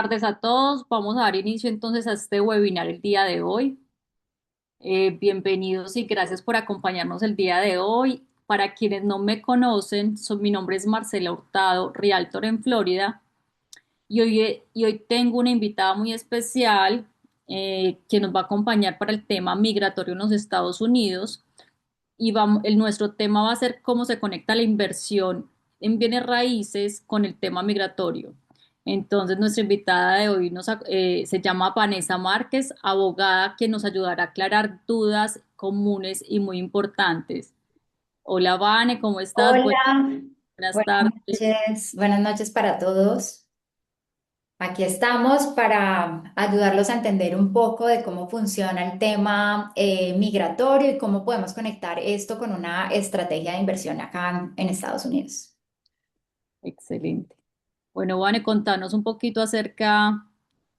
Tardes a todos. Vamos a dar inicio entonces a este webinar el día de hoy. Bienvenidos y gracias por acompañarnos el día de hoy. Para quienes no me conocen, mi nombre es Marcela Hurtado, Realtor en Florida, y hoy tengo una invitada muy especial que nos va a acompañar para el tema migratorio en los Estados Unidos. Nuestro tema va a ser cómo se conecta la inversión en bienes raíces con el tema migratorio. Entonces, nuestra invitada de hoy se llama Vanessa Márquez, abogada, que nos ayudará a aclarar dudas comunes y muy importantes. Hola, Vane, ¿cómo estás? Hola, Buenas tardes. buenas noches para todos. Aquí estamos para ayudarlos a entender un poco de cómo funciona el tema migratorio y cómo podemos conectar esto con una estrategia de inversión acá en Estados Unidos. Excelente. Bueno, Vane, contanos un poquito acerca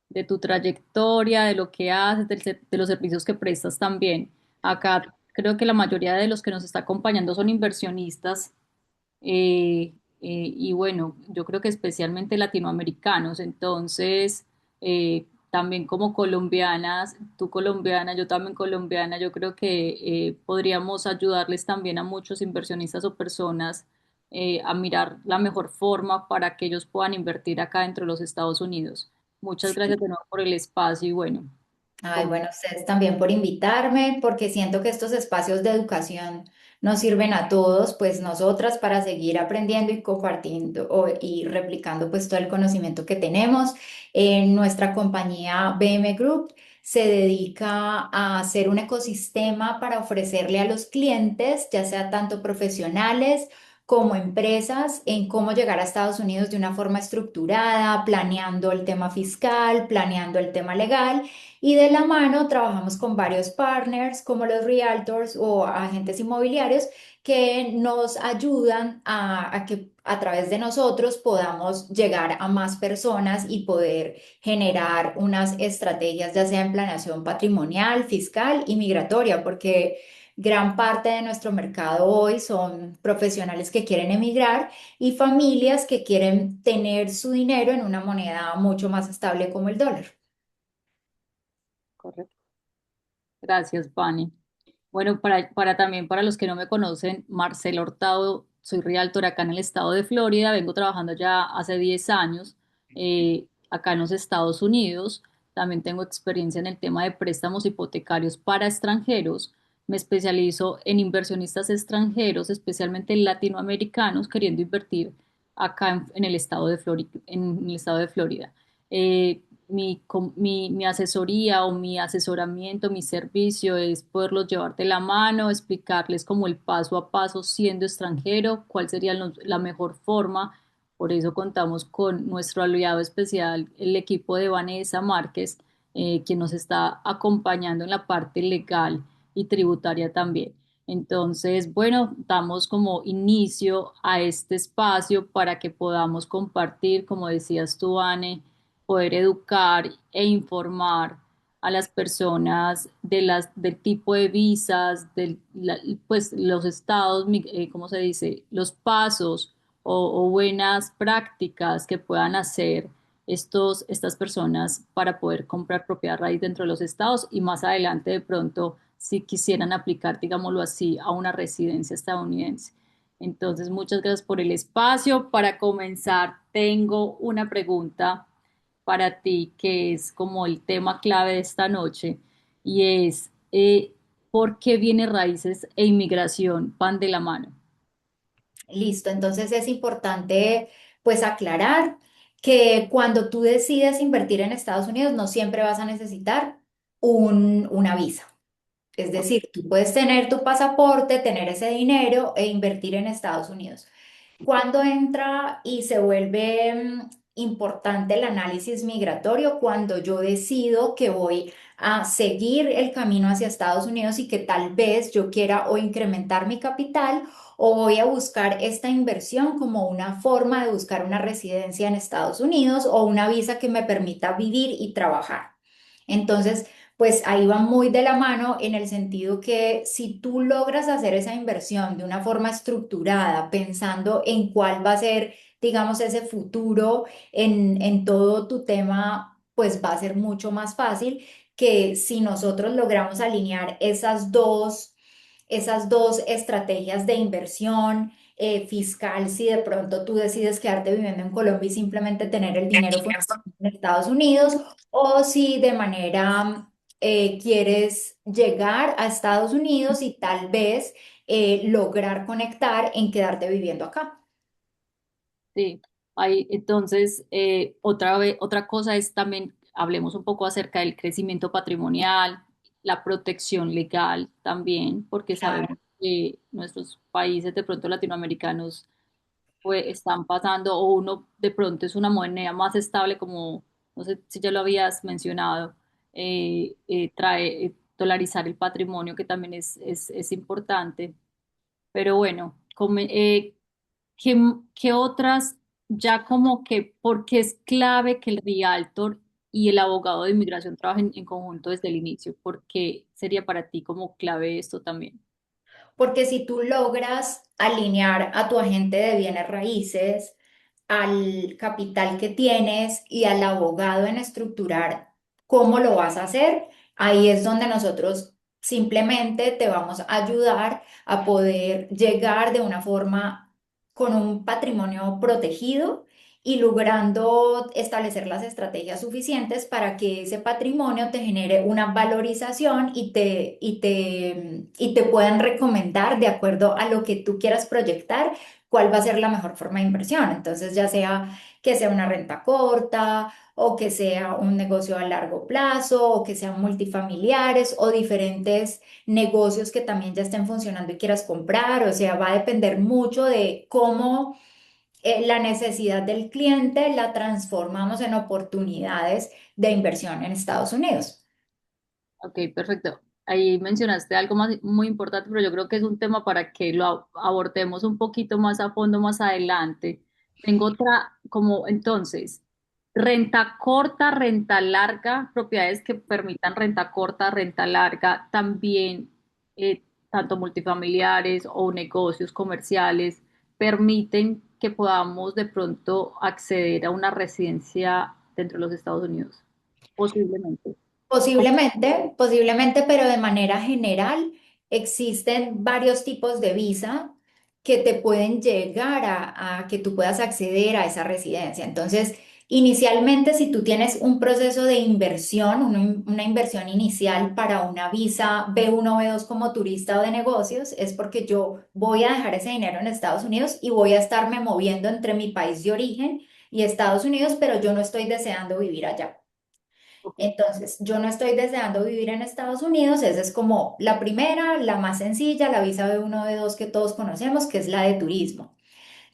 de tu trayectoria, de lo que haces, de los servicios que prestas también. Acá creo que la mayoría de los que nos está acompañando son inversionistas y bueno, yo creo que especialmente latinoamericanos. Entonces, también como colombianas, tú colombiana, yo también colombiana, yo creo que podríamos ayudarles también a muchos inversionistas o personas a mirar la mejor forma para que ellos puedan invertir acá dentro de los Estados Unidos. Muchas gracias de nuevo por el espacio y bueno, Ay, como bueno, ustedes también por invitarme, porque siento que estos espacios de educación nos sirven a todos, pues nosotras para seguir aprendiendo y compartiendo y replicando pues todo el conocimiento que tenemos. Nuestra compañía BM Group se dedica a hacer un ecosistema para ofrecerle a los clientes, ya sea tanto profesionales como empresas, en cómo llegar a Estados Unidos de una forma estructurada, planeando el tema fiscal, planeando el tema legal y de la mano trabajamos con varios partners como los realtors o agentes inmobiliarios que nos ayudan a que a través de nosotros podamos llegar a más personas y poder generar unas estrategias, ya sea en planeación patrimonial, fiscal y migratoria, porque gran parte de nuestro mercado hoy son profesionales que quieren emigrar y familias que quieren tener su dinero en una moneda mucho más estable como el dólar. correcto. Gracias, Vani. Bueno, para también para los que no me conocen, Marcela Hurtado, soy realtor acá en el estado de Florida, vengo trabajando ya hace 10 años acá en los Estados Unidos. También tengo experiencia en el tema de préstamos hipotecarios para extranjeros. Me especializo en inversionistas extranjeros, especialmente latinoamericanos, queriendo invertir acá en el estado de en el estado de Florida. Mi asesoría o mi asesoramiento, mi servicio es poderlos llevar de la mano, explicarles como el paso a paso siendo extranjero, cuál sería la mejor forma. Por eso contamos con nuestro aliado especial, el equipo de Vanessa Márquez, quien nos está acompañando en la parte legal y tributaria también. Entonces, bueno, damos como inicio a este espacio para que podamos compartir, como decías tú, Anne, poder educar e informar a las personas del tipo de visas, pues los estados, ¿cómo se dice? Los pasos o buenas prácticas que puedan hacer estas personas para poder comprar propiedad raíz dentro de los estados y más adelante de pronto si quisieran aplicar, digámoslo así, a una residencia estadounidense. Entonces, muchas gracias por el espacio. Para comenzar, tengo una pregunta para ti, que es como el tema clave de esta noche, y es, ¿por qué bienes raíces e inmigración van de la mano? Listo, entonces es importante pues aclarar que cuando tú decides invertir en Estados Unidos no siempre vas a necesitar una visa. Es decir, tú puedes tener tu pasaporte, tener ese dinero e invertir en Estados Unidos. Cuando entra y se vuelve importante el análisis migratorio, cuando yo decido que voy a seguir el camino hacia Estados Unidos y que tal vez yo quiera o incrementar mi capital o voy a buscar esta inversión como una forma de buscar una residencia en Estados Unidos o una visa que me permita vivir y trabajar. Entonces, pues ahí va muy de la mano en el sentido que si tú logras hacer esa inversión de una forma estructurada, pensando en cuál va a ser digamos, ese futuro en todo tu tema, pues va a ser mucho más fácil que si nosotros logramos alinear esas dos estrategias de inversión fiscal, si de pronto tú decides quedarte viviendo en Colombia y simplemente tener el dinero en Estados Unidos, o si de manera quieres llegar a Estados Unidos y tal vez lograr conectar en quedarte viviendo acá. Sí, ahí, entonces, otra vez, otra cosa es también, hablemos un poco acerca del crecimiento patrimonial, la protección legal también, porque sabemos Claro. que nuestros países de pronto latinoamericanos pues, están pasando, o uno de pronto es una moneda más estable, como, no sé si ya lo habías mencionado, trae, dolarizar el patrimonio, que también es importante. Pero bueno, ¿qué, qué otras, ya como que, porque es clave que el realtor y el abogado de inmigración trabajen en conjunto desde el inicio? ¿Por qué sería para ti como clave esto también? Porque si tú logras alinear a tu agente de bienes raíces, al capital que tienes y al abogado en estructurar cómo lo vas a hacer, ahí es donde nosotros simplemente te vamos a ayudar a poder llegar de una forma con un patrimonio protegido y logrando establecer las estrategias suficientes para que ese patrimonio te genere una valorización y te puedan recomendar de acuerdo a lo que tú quieras proyectar cuál va a ser la mejor forma de inversión. Entonces, ya sea que sea una renta corta o que sea un negocio a largo plazo o que sean multifamiliares o diferentes negocios que también ya estén funcionando y quieras comprar. O sea, va a depender mucho de cómo la necesidad del cliente la transformamos en oportunidades de inversión en Estados Unidos. Ok, perfecto. Ahí mencionaste algo más muy importante, pero yo creo que es un tema para que lo abordemos un poquito más a fondo más adelante. Tengo otra, como entonces, renta corta, renta larga, propiedades que permitan renta corta, renta larga, también tanto multifamiliares o negocios comerciales, permiten que podamos de pronto acceder a una residencia dentro de los Estados Unidos, posiblemente. Posiblemente, posiblemente, pero de manera general existen varios tipos de visa que te pueden llegar a que tú puedas acceder a esa residencia. Entonces, inicialmente, si tú tienes un proceso de inversión, una inversión inicial para una visa B1 o B2 como turista o de negocios, es porque yo voy a dejar ese dinero en Estados Unidos y voy a estarme moviendo entre mi país de origen y Estados Unidos, pero yo no estoy deseando vivir allá. Entonces, yo no estoy deseando vivir en Estados Unidos, esa es como la primera, la más sencilla, la visa B1 B2 que todos conocemos, que es la de turismo.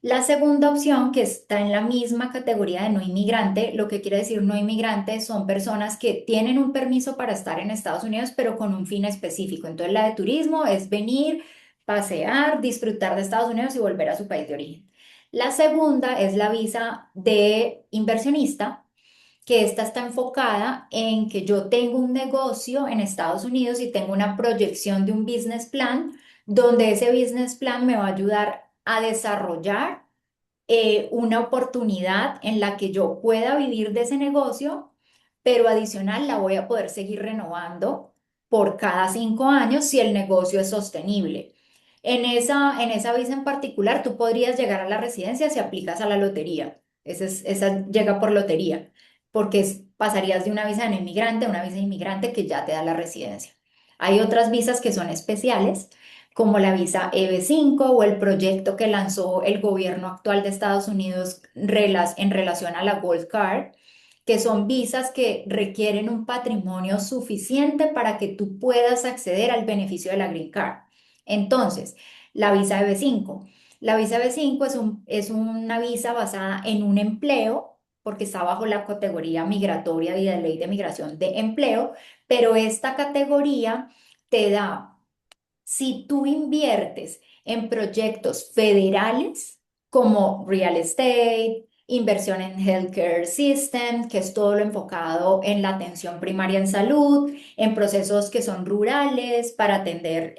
La segunda opción, que está en la misma categoría de no inmigrante, lo que quiere decir no inmigrante son personas que tienen un permiso para estar en Estados Unidos, pero con un fin específico. Entonces, la de turismo es venir, pasear, disfrutar de Estados Unidos y volver a su país de origen. La segunda es la visa de inversionista, que esta está enfocada en que yo tengo un negocio en Estados Unidos y tengo una proyección de un business plan, donde ese business plan me va a ayudar a desarrollar una oportunidad en la que yo pueda vivir de ese negocio, pero adicional la voy a poder seguir renovando por cada 5 años si el negocio es sostenible. En esa visa en particular, tú podrías llegar a la residencia si aplicas a la lotería. Esa llega por lotería, porque pasarías de una visa de no inmigrante a una visa de inmigrante que ya te da la residencia. Hay otras visas que son especiales como la visa EB5 o el proyecto que lanzó el gobierno actual de Estados Unidos en relación a la Gold Card, que son visas que requieren un patrimonio suficiente para que tú puedas acceder al beneficio de la Green Card. Entonces, la visa EB5. La visa EB5 es una visa basada en un empleo, porque está bajo la categoría migratoria y de ley de migración de empleo, pero esta categoría te da si tú inviertes en proyectos federales como real estate, inversión en healthcare system, que es todo lo enfocado en la atención primaria en salud, en procesos que son rurales para atender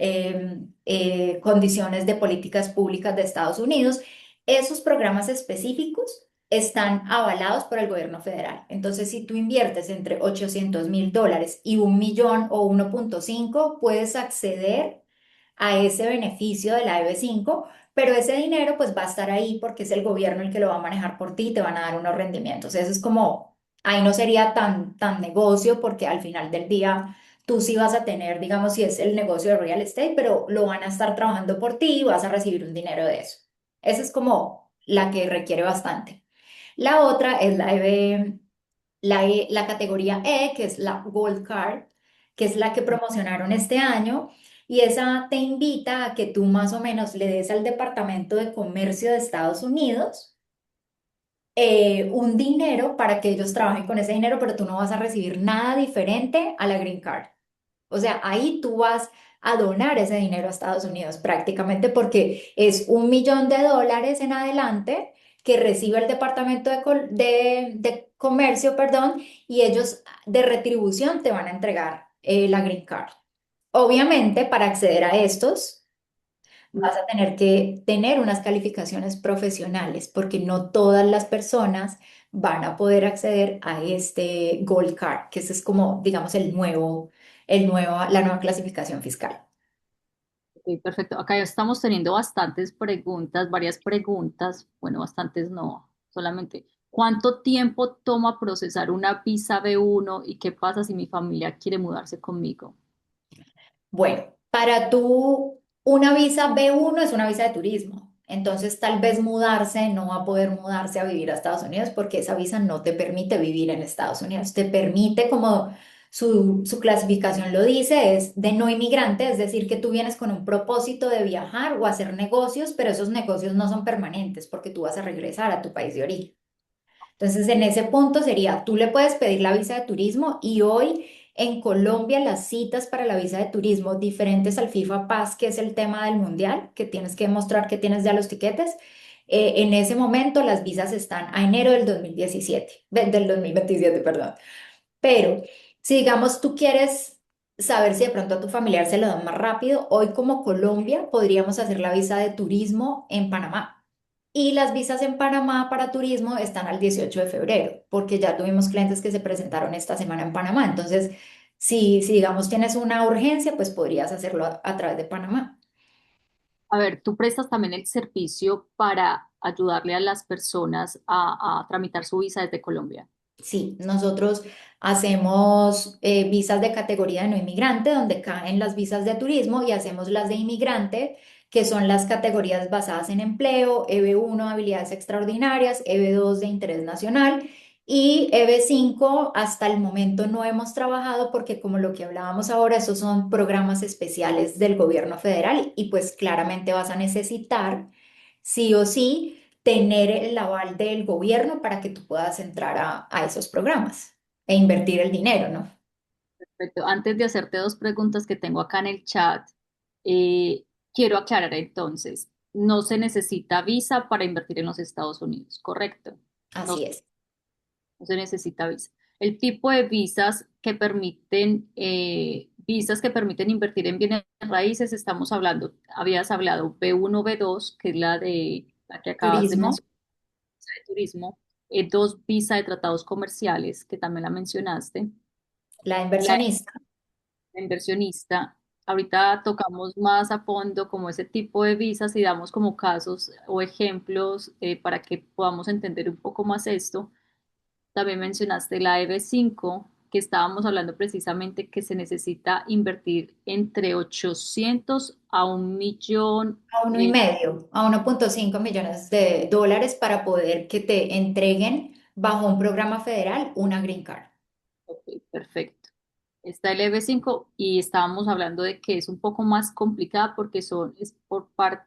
condiciones de políticas públicas de Estados Unidos, esos programas específicos están avalados por el gobierno federal. Entonces, si tú inviertes entre $800.000 y 1 millón o 1,5, puedes acceder a ese beneficio de la EB5, pero ese dinero pues va a estar ahí porque es el gobierno el que lo va a manejar por ti y te van a dar unos rendimientos. Eso es como, ahí no sería tan negocio porque al final del día tú sí vas a tener, digamos, si es el negocio de real estate, pero lo van a estar trabajando por ti y vas a recibir un dinero de eso. Esa es como la que requiere bastante. La otra es la categoría E, que es la Gold Card, que es la que promocionaron este año. Y esa te invita a que tú más o menos le des al Departamento de Comercio de Estados Unidos un dinero para que ellos trabajen con ese dinero, pero tú no vas a recibir nada diferente a la Green Card. O sea, ahí tú vas a donar ese dinero a Estados Unidos prácticamente porque es $1 millón en adelante que recibe el Departamento de Comercio, perdón, y ellos de retribución te van a entregar la Green Card. Obviamente, para acceder a estos, vas a tener que tener unas calificaciones profesionales porque no todas las personas van a poder acceder a este Gold Card, que ese es como, digamos, la nueva clasificación fiscal. Ok, perfecto. Acá ya estamos teniendo bastantes preguntas, varias preguntas. Bueno, bastantes no, solamente. ¿Cuánto tiempo toma procesar una visa B1 y qué pasa si mi familia quiere mudarse conmigo? Bueno, para tú, una visa B1 es una visa de turismo. Entonces, tal vez mudarse, no va a poder mudarse a vivir a Estados Unidos porque esa visa no te permite vivir en Estados Unidos. Te permite, como su clasificación lo dice, es de no inmigrante, es decir, que tú vienes con un propósito de viajar o hacer negocios, pero esos negocios no son permanentes porque tú vas a regresar a tu país de origen. Entonces, en ese punto sería, tú le puedes pedir la visa de turismo y hoy en Colombia las citas para la visa de turismo diferentes al FIFA Pass, que es el tema del mundial, que tienes que mostrar que tienes ya los tiquetes. En ese momento las visas están a enero del 2017, del 2027, perdón. Pero si digamos tú quieres saber si de pronto a tu familiar se lo dan más rápido, hoy como Colombia podríamos hacer la visa de turismo en Panamá. Y las visas en Panamá para turismo están al 18 de febrero, porque ya tuvimos clientes que se presentaron esta semana en Panamá. Entonces, si digamos tienes una urgencia, pues podrías hacerlo a través de Panamá. A ver, tú prestas también el servicio para ayudarle a las personas a tramitar su visa desde Colombia. Sí, nosotros hacemos visas de categoría de no inmigrante, donde caen las visas de turismo, y hacemos las de inmigrante, que son las categorías basadas en empleo, EB1, habilidades extraordinarias, EB2 de interés nacional y EB5 hasta el momento no hemos trabajado porque como lo que hablábamos ahora, esos son programas especiales del gobierno federal y pues claramente vas a necesitar sí o sí tener el aval del gobierno para que tú puedas entrar a esos programas e invertir el dinero, ¿no? Perfecto. Antes de hacerte dos preguntas que tengo acá en el chat, quiero aclarar entonces, no se necesita visa para invertir en los Estados Unidos, ¿correcto? No, Así es. no se necesita visa. El tipo de visas que permiten invertir en bienes raíces, estamos hablando, habías hablado B1, B2, que es la que acabas de Turismo, mencionar, de turismo, dos visa de tratados comerciales, que también la mencionaste, la la inversionista. de inversionista. Ahorita tocamos más a fondo como ese tipo de visas y damos como casos o ejemplos para que podamos entender un poco más esto. También mencionaste la EB5, que estábamos hablando precisamente que se necesita invertir entre 800 a 1 millón. A 1,5, a 1,5 millones de dólares para poder que te entreguen bajo un programa federal una Green Card. Ok, perfecto. Está el EB5 y estábamos hablando de que es un poco más complicada porque es por parte,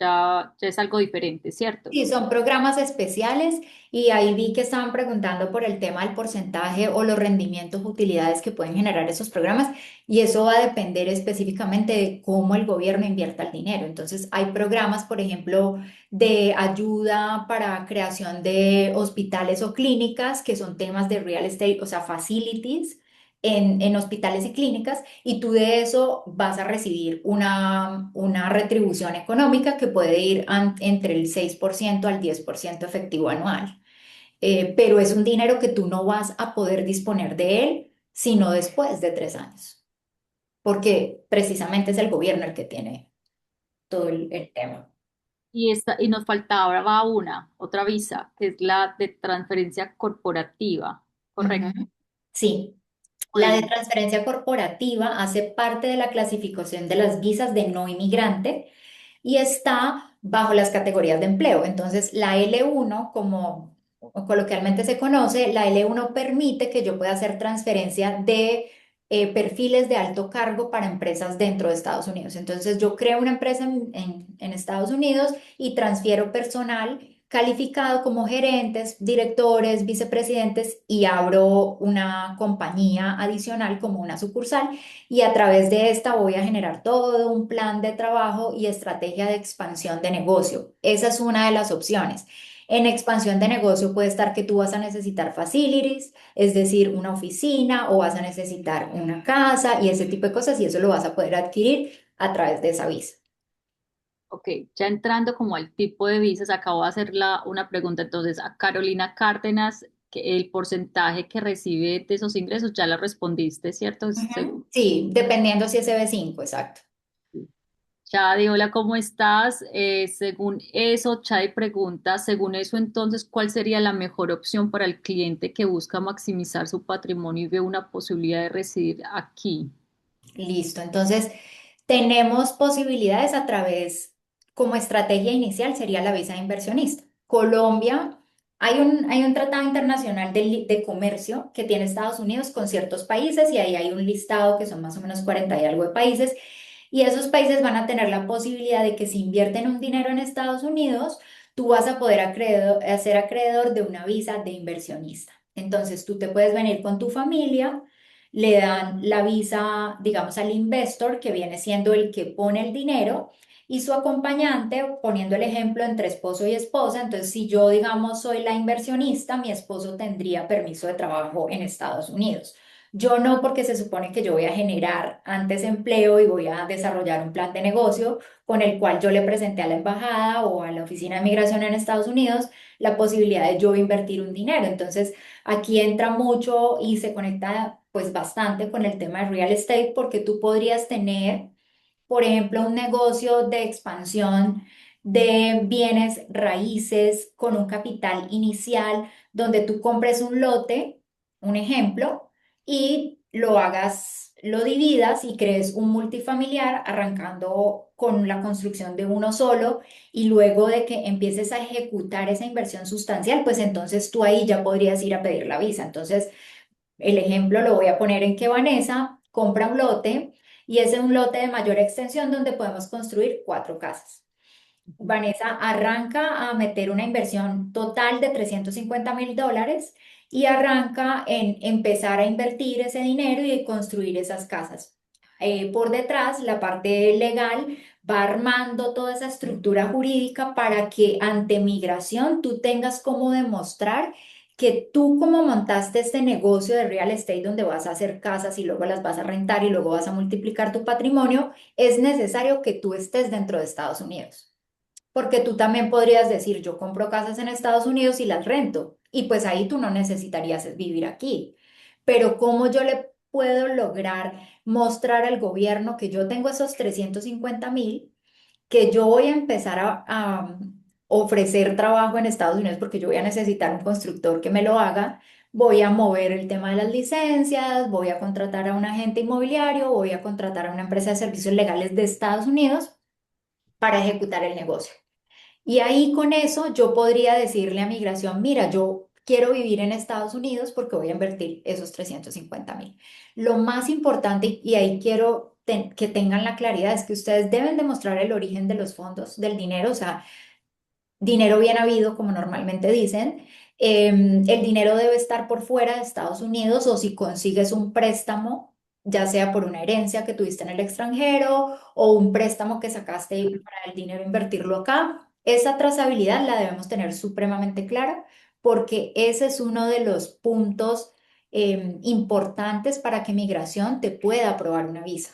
ya es algo diferente, ¿cierto? Sí, son programas especiales y ahí vi que estaban preguntando por el tema del porcentaje o los rendimientos, utilidades que pueden generar esos programas y eso va a depender específicamente de cómo el gobierno invierta el dinero. Entonces, hay programas, por ejemplo, de ayuda para creación de hospitales o clínicas que son temas de real estate, o sea, facilities. en hospitales y clínicas y tú de eso vas a recibir una retribución económica que puede ir entre el 6% al 10% efectivo anual. Pero es un dinero que tú no vas a poder disponer de él sino después de 3 años, porque precisamente es el gobierno el que tiene todo el tema. Y nos faltaba otra visa, que es la de transferencia corporativa, ¿correcto? Ujú. Sí. La de Bueno, transferencia corporativa hace parte de la clasificación de las visas de no inmigrante y está bajo las categorías de empleo. Entonces, la L1, como coloquialmente se conoce, la L1 permite que yo pueda hacer transferencia de perfiles de alto cargo para empresas dentro de Estados Unidos. Entonces, yo creo una empresa en Estados Unidos y transfiero personal calificado como gerentes, directores, vicepresidentes y abro una compañía adicional como una sucursal y a través de esta voy a generar todo un plan de trabajo y estrategia de expansión de negocio. Esa es una de las opciones. En expansión de negocio puede estar que tú vas a necesitar facilities, es decir, una oficina o vas a necesitar una casa y ese tipo de cosas y eso lo vas a poder adquirir a través de esa visa. ok, ya entrando como al tipo de visas, acabo de hacer una pregunta entonces a Carolina Cárdenas, que el porcentaje que recibe de esos ingresos, ya la respondiste, ¿cierto? Ujú. Sí, dependiendo si es EB5, exacto. Chadi, hola, ¿cómo estás? Según eso, Chadi pregunta, según eso, entonces, ¿cuál sería la mejor opción para el cliente que busca maximizar su patrimonio y ve una posibilidad de residir aquí? Listo, entonces tenemos posibilidades a través, como estrategia inicial sería la visa de inversionista. Colombia, hay un tratado internacional de comercio que tiene Estados Unidos con ciertos países y ahí hay un listado que son más o menos 40 y algo de países y esos países van a tener la posibilidad de que si invierten un dinero en Estados Unidos, tú vas a poder ser acreedor de una visa de inversionista. Entonces tú te puedes venir con tu familia, le dan la visa, digamos, al investor, que viene siendo el que pone el dinero, y su acompañante, poniendo el ejemplo entre esposo y esposa. Entonces, si yo, digamos, soy la inversionista, mi esposo tendría permiso de trabajo en Estados Unidos. Yo no, porque se supone que yo voy a generar antes empleo y voy a desarrollar un plan de negocio con el cual yo le presenté a la embajada o a la oficina de migración en Estados Unidos la posibilidad de yo invertir un dinero. Entonces, aquí entra mucho y se conecta pues bastante con el tema de real estate porque tú podrías tener, por ejemplo, un negocio de expansión de bienes raíces con un capital inicial donde tú compres un lote, un ejemplo, y lo hagas, lo dividas y crees un multifamiliar arrancando con la construcción de uno solo y luego de que empieces a ejecutar esa inversión sustancial, pues entonces tú ahí ya podrías ir a pedir la visa. Entonces, el ejemplo lo voy a poner en que Vanessa compra un lote y ese es un lote de mayor extensión donde podemos construir 4 casas. Vanessa arranca a meter una inversión total de $350.000 y arranca en empezar a invertir ese dinero y construir esas casas. Por detrás, la parte legal va armando toda esa estructura jurídica para que ante migración tú tengas cómo demostrar que tú como montaste este negocio de real estate donde vas a hacer casas y luego las vas a rentar y luego vas a multiplicar tu patrimonio, es necesario que tú estés dentro de Estados Unidos. Porque tú también podrías decir, yo compro casas en Estados Unidos y las rento, y pues ahí tú no necesitarías vivir aquí. Pero ¿cómo yo le puedo lograr mostrar al gobierno que yo tengo esos 350.000, que yo voy a empezar a ofrecer trabajo en Estados Unidos porque yo voy a necesitar un constructor que me lo haga? Voy a mover el tema de las licencias, voy a contratar a un agente inmobiliario, voy a contratar a una empresa de servicios legales de Estados Unidos para ejecutar el negocio. Y ahí con eso yo podría decirle a migración, mira, yo quiero vivir en Estados Unidos porque voy a invertir esos 350.000. Lo más importante, y ahí quiero que tengan la claridad, es que ustedes deben demostrar el origen de los fondos, del dinero, o sea, dinero bien habido, como normalmente dicen. El dinero debe estar por fuera de Estados Unidos o si consigues un préstamo, ya sea por una herencia que tuviste en el extranjero o un préstamo que sacaste para el dinero invertirlo acá. Esa trazabilidad la debemos tener supremamente clara porque ese es uno de los puntos importantes para que migración te pueda aprobar una visa: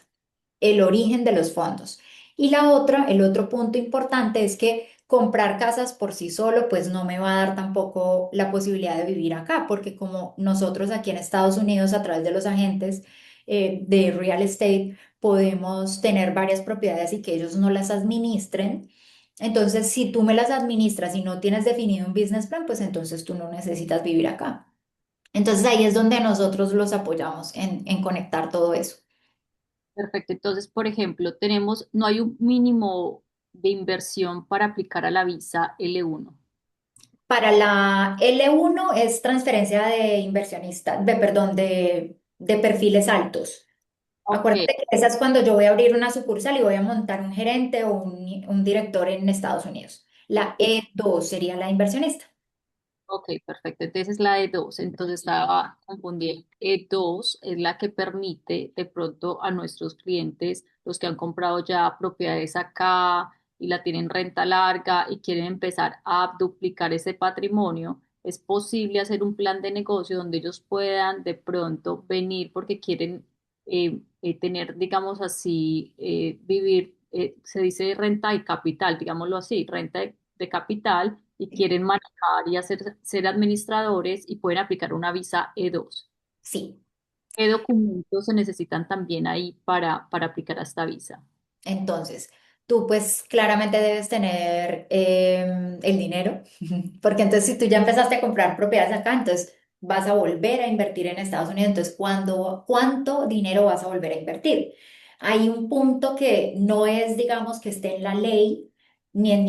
el origen de los fondos. Y la otra, el otro punto importante es que comprar casas por sí solo, pues no me va a dar tampoco la posibilidad de vivir acá, porque como nosotros aquí en Estados Unidos, a través de los agentes de real estate, podemos tener varias propiedades y que ellos no las administren. Entonces, si tú me las administras y no tienes definido un business plan, pues entonces tú no necesitas vivir acá. Entonces ahí es donde nosotros los apoyamos en conectar todo eso. Perfecto. Entonces, por ejemplo, no hay un mínimo de inversión para aplicar a la visa L1. Para la L1 es transferencia de inversionista, perdón, de perfiles altos. Ok, Acuérdate que esa es cuando yo voy a abrir una sucursal y voy a montar un gerente o un director en Estados Unidos. La E2 sería la inversionista. ok, perfecto. Entonces es la E2. Entonces estaba confundiendo. E2 es la que permite de pronto a nuestros clientes, los que han comprado ya propiedades acá y la tienen renta larga y quieren empezar a duplicar ese patrimonio, es posible hacer un plan de negocio donde ellos puedan de pronto venir porque quieren tener, digamos así, vivir, se dice renta de capital, digámoslo así, renta de capital y quieren manejar y ser administradores y pueden aplicar una visa E2. Sí. ¿Qué documentos se necesitan también ahí para aplicar a esta visa? Entonces, tú pues claramente debes tener el dinero, porque entonces si tú ya empezaste a comprar propiedades acá, entonces vas a volver a invertir en Estados Unidos. Entonces, ¿cuánto dinero vas a volver a invertir? Hay un punto que no es, digamos, que esté en la ley ni en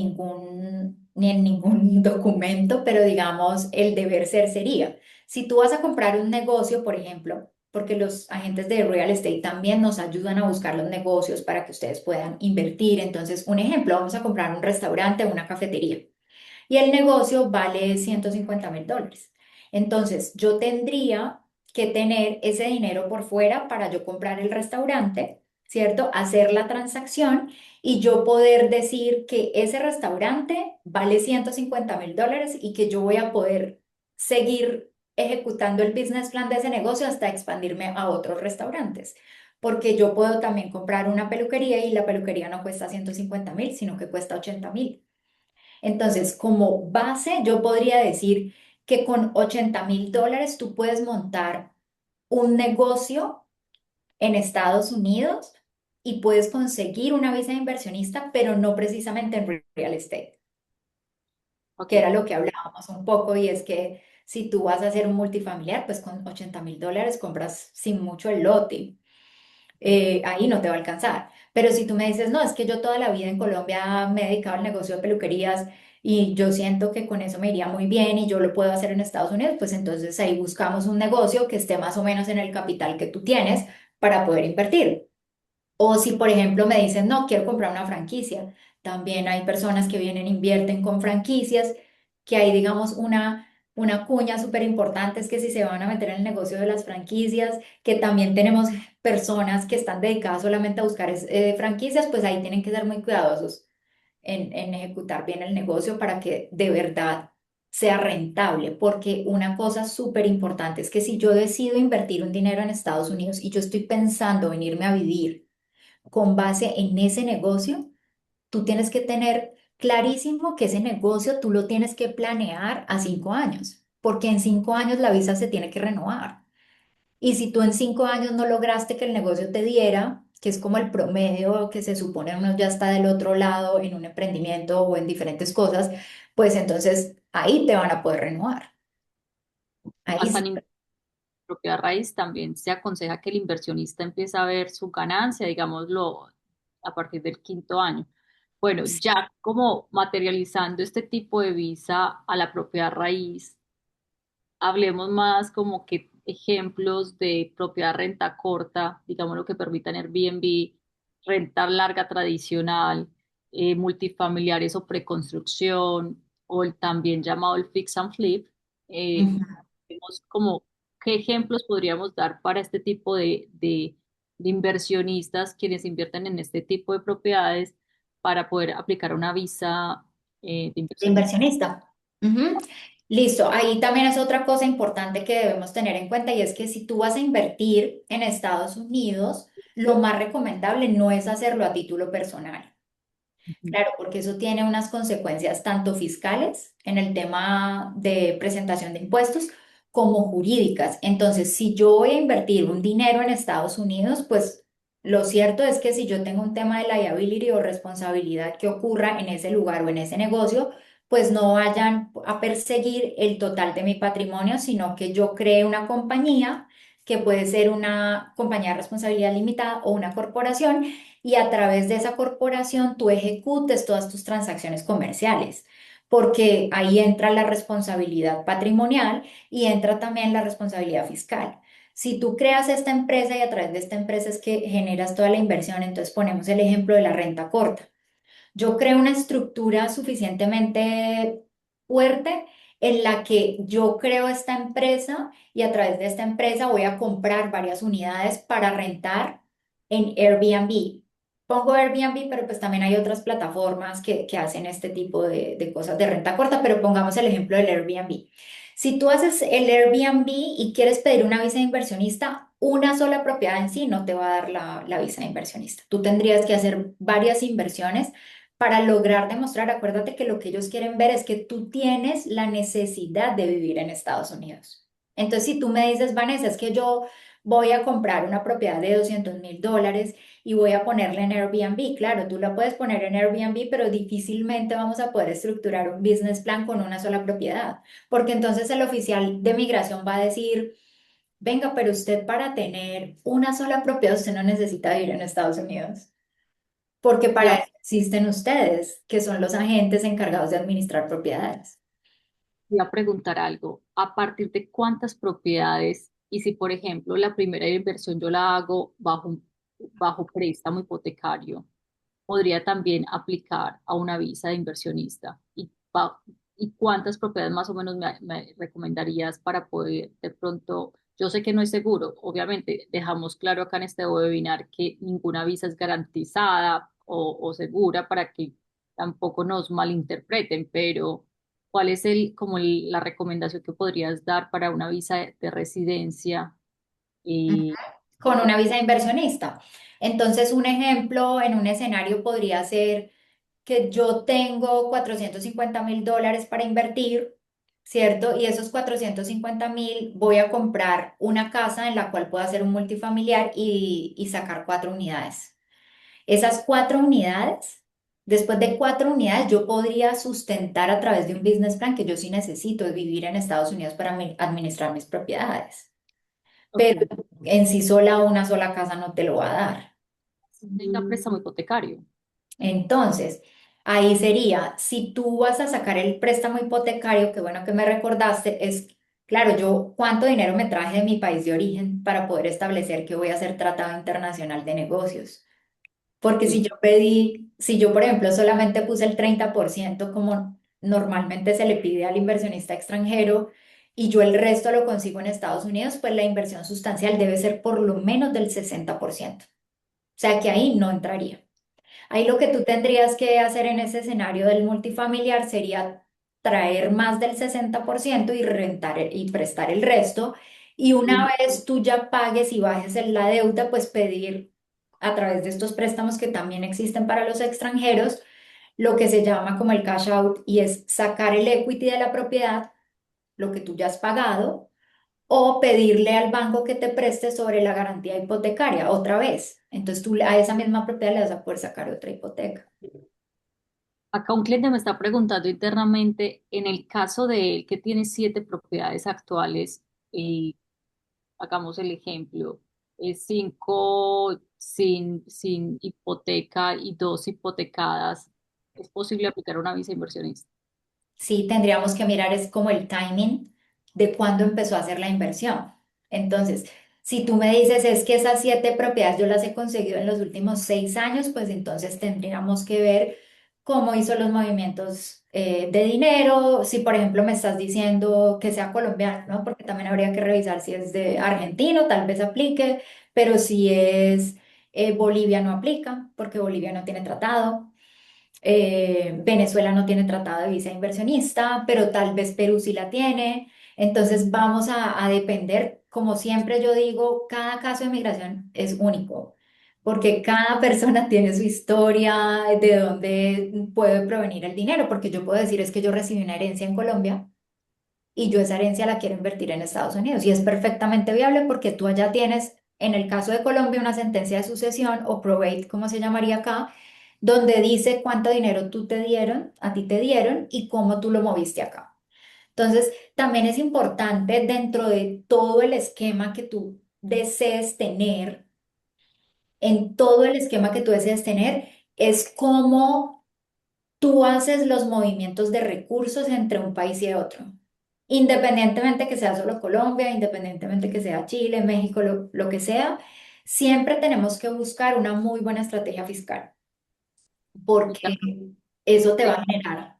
ningún documento, pero digamos, el deber ser sería, si tú vas a comprar un negocio, por ejemplo, porque los agentes de real estate también nos ayudan a buscar los negocios para que ustedes puedan invertir. Entonces, un ejemplo, vamos a comprar un restaurante o una cafetería y el negocio vale $150,000. Entonces, yo tendría que tener ese dinero por fuera para yo comprar el restaurante, ¿cierto? Hacer la transacción y yo poder decir que ese restaurante vale $150,000 y que yo voy a poder seguir ejecutando el business plan de ese negocio hasta expandirme a otros restaurantes. Porque yo puedo también comprar una peluquería y la peluquería no cuesta 150,000, sino que cuesta 80,000. Entonces, como base, yo podría decir que con $80,000 tú puedes montar un negocio en Estados Unidos y puedes conseguir una visa de inversionista, pero no precisamente en real estate, Ok, que era lo que hablábamos un poco, y es que si tú vas a hacer un multifamiliar, pues con $80,000 compras sin mucho el lote. Ahí no te va a alcanzar. Pero si tú me dices, no, es que yo toda la vida en Colombia me he dedicado al negocio de peluquerías y yo siento que con eso me iría muy bien y yo lo puedo hacer en Estados Unidos, pues entonces ahí buscamos un negocio que esté más o menos en el capital que tú tienes para poder invertir. O si, por ejemplo, me dicen, no, quiero comprar una franquicia. También hay personas que vienen, invierten con franquicias, que hay, digamos, una cuña súper importante, es que si se van a meter en el negocio de las franquicias, que también tenemos personas que están dedicadas solamente a buscar franquicias, pues ahí tienen que ser muy cuidadosos en ejecutar bien el negocio para que de verdad sea rentable, porque una cosa súper importante es que si yo decido invertir un dinero en Estados Unidos y yo estoy pensando venirme a vivir con base en ese negocio, tú tienes que tener clarísimo que ese negocio tú lo tienes que planear a 5 años, porque en 5 años la visa se tiene que renovar. Y si tú en 5 años no lograste que el negocio te diera, que es como el promedio que se supone uno ya está del otro lado en un emprendimiento o en diferentes cosas, pues entonces ahí te van a poder renovar. Ahí hasta sí. en propiedad raíz también se aconseja que el inversionista empiece a ver su ganancia, digámoslo, a partir del quinto año. Bueno, ya como materializando este tipo de visa a la propiedad raíz, hablemos más como que ejemplos de propiedad renta corta, digamos lo que permitan Airbnb, renta larga tradicional, multifamiliares o preconstrucción, o el también llamado el fix and flip. Eh, Ujú. vemos como qué ejemplos podríamos dar para este tipo de inversionistas quienes invierten en este tipo de propiedades para poder aplicar una visa de De inversionista. inversionista. Ujú. Listo, ahí también es otra cosa importante que debemos tener en cuenta y es que si tú vas a invertir en Estados Unidos, lo más recomendable no es hacerlo a título personal. Ujú. Claro, porque eso tiene unas consecuencias tanto fiscales en el tema de presentación de impuestos como jurídicas. Entonces, si yo voy a invertir un dinero en Estados Unidos, pues lo cierto es que si yo tengo un tema de liability o responsabilidad que ocurra en ese lugar o en ese negocio, pues no vayan a perseguir el total de mi patrimonio, sino que yo cree una compañía que puede ser una compañía de responsabilidad limitada o una corporación y a través de esa corporación tú ejecutes todas tus transacciones comerciales, porque ahí entra la responsabilidad patrimonial y entra también la responsabilidad fiscal. Si tú creas esta empresa y a través de esta empresa es que generas toda la inversión, entonces ponemos el ejemplo de la renta corta. Yo creo una estructura suficientemente fuerte en la que yo creo esta empresa y a través de esta empresa voy a comprar varias unidades para rentar en Airbnb. Pongo Airbnb, pero pues también hay otras plataformas que hacen este tipo de cosas de renta corta, pero pongamos el ejemplo del Airbnb. Si tú haces el Airbnb y quieres pedir una visa de inversionista, una sola propiedad en sí no te va a dar la visa de inversionista. Tú tendrías que hacer varias inversiones para lograr demostrar, acuérdate que lo que ellos quieren ver es que tú tienes la necesidad de vivir en Estados Unidos. Entonces, si tú me dices, Vanessa, es que yo voy a comprar una propiedad de $200,000 y voy a ponerla en Airbnb, claro, tú la puedes poner en Airbnb, pero difícilmente vamos a poder estructurar un business plan con una sola propiedad, porque entonces el oficial de migración va a decir, venga, pero usted para tener una sola propiedad, usted no necesita vivir en Estados Unidos. Porque para Ya eso existen ustedes, que son los agentes encargados de administrar propiedades. voy a preguntar algo. ¿A partir de cuántas propiedades y si, por ejemplo, la primera inversión yo la hago bajo préstamo hipotecario, podría también aplicar a una visa de inversionista? ¿Y cuántas propiedades más o menos me recomendarías para poder de pronto? Yo sé que no es seguro, obviamente dejamos claro acá en este webinar que ninguna visa es garantizada o segura para que tampoco nos malinterpreten, pero ¿cuál es la recomendación que podrías dar para una visa de residencia? Ujú. Y Con una visa inversionista. Entonces, un ejemplo en un escenario podría ser que yo tengo $450,000 para invertir, ¿cierto? Y esos 450,000 voy a comprar una casa en la cual puedo hacer un multifamiliar y sacar 4 unidades. Esas 4 unidades, después de 4 unidades, yo podría sustentar a través de un business plan que yo sí necesito de vivir en Estados Unidos para administrar mis propiedades. ok, Pero en sí sola una sola casa no te lo va a dar. tenga préstamo hipotecario. Entonces, ahí sería, si tú vas a sacar el préstamo hipotecario, qué bueno que me recordaste, es, claro, yo cuánto dinero me traje de mi país de origen para poder establecer que voy a hacer tratado internacional de negocios. Porque si Sí. yo pedí, si yo, por ejemplo, solamente puse el 30% como normalmente se le pide al inversionista extranjero y yo el resto lo consigo en Estados Unidos, pues la inversión sustancial debe ser por lo menos del 60%. O sea que ahí no entraría. Ahí lo que tú tendrías que hacer en ese escenario del multifamiliar sería traer más del 60% y rentar y prestar el resto. Y una vez tú ya pagues y bajes en la deuda, pues pedir a través de estos préstamos que también existen para los extranjeros, lo que se llama como el cash out y es sacar el equity de la propiedad, lo que tú ya has pagado o pedirle al banco que te preste sobre la garantía hipotecaria otra vez. Entonces tú a esa misma propiedad le vas a poder sacar otra hipoteca. Acá un cliente me está preguntando internamente, en el caso de él que tiene 7 propiedades actuales, y hagamos el ejemplo, 5 sin hipoteca y 2 hipotecadas, ¿es posible aplicar una visa inversionista? Sí, tendríamos que mirar es como el timing de cuándo empezó a hacer la inversión. Entonces, si tú me dices es que esas 7 propiedades yo las he conseguido en los últimos 6 años, pues entonces tendríamos que ver cómo hizo los movimientos de dinero. Si, por ejemplo, me estás diciendo que sea colombiano, ¿no? Porque también habría que revisar si es de argentino, tal vez aplique, pero si es Bolivia no aplica, porque Bolivia no tiene tratado. Venezuela no tiene tratado de visa inversionista, pero tal vez Perú sí la tiene. Entonces vamos a depender, como siempre yo digo, cada caso de migración es único, porque cada persona tiene su historia, de dónde puede provenir el dinero, porque yo puedo decir es que yo recibí una herencia en Colombia y yo esa herencia la quiero invertir en Estados Unidos y es perfectamente viable porque tú allá tienes, en el caso de Colombia, una sentencia de sucesión o probate, como se llamaría acá, donde dice cuánto dinero tú te dieron, a ti te dieron y cómo tú lo moviste acá. Entonces, también es importante dentro de todo el esquema que tú desees tener, en todo el esquema que tú desees tener, es cómo tú haces los movimientos de recursos entre un país y otro. Independientemente que sea solo Colombia, independientemente que sea Chile, México, lo que sea, siempre tenemos que buscar una muy buena estrategia fiscal, porque eso te va a generar.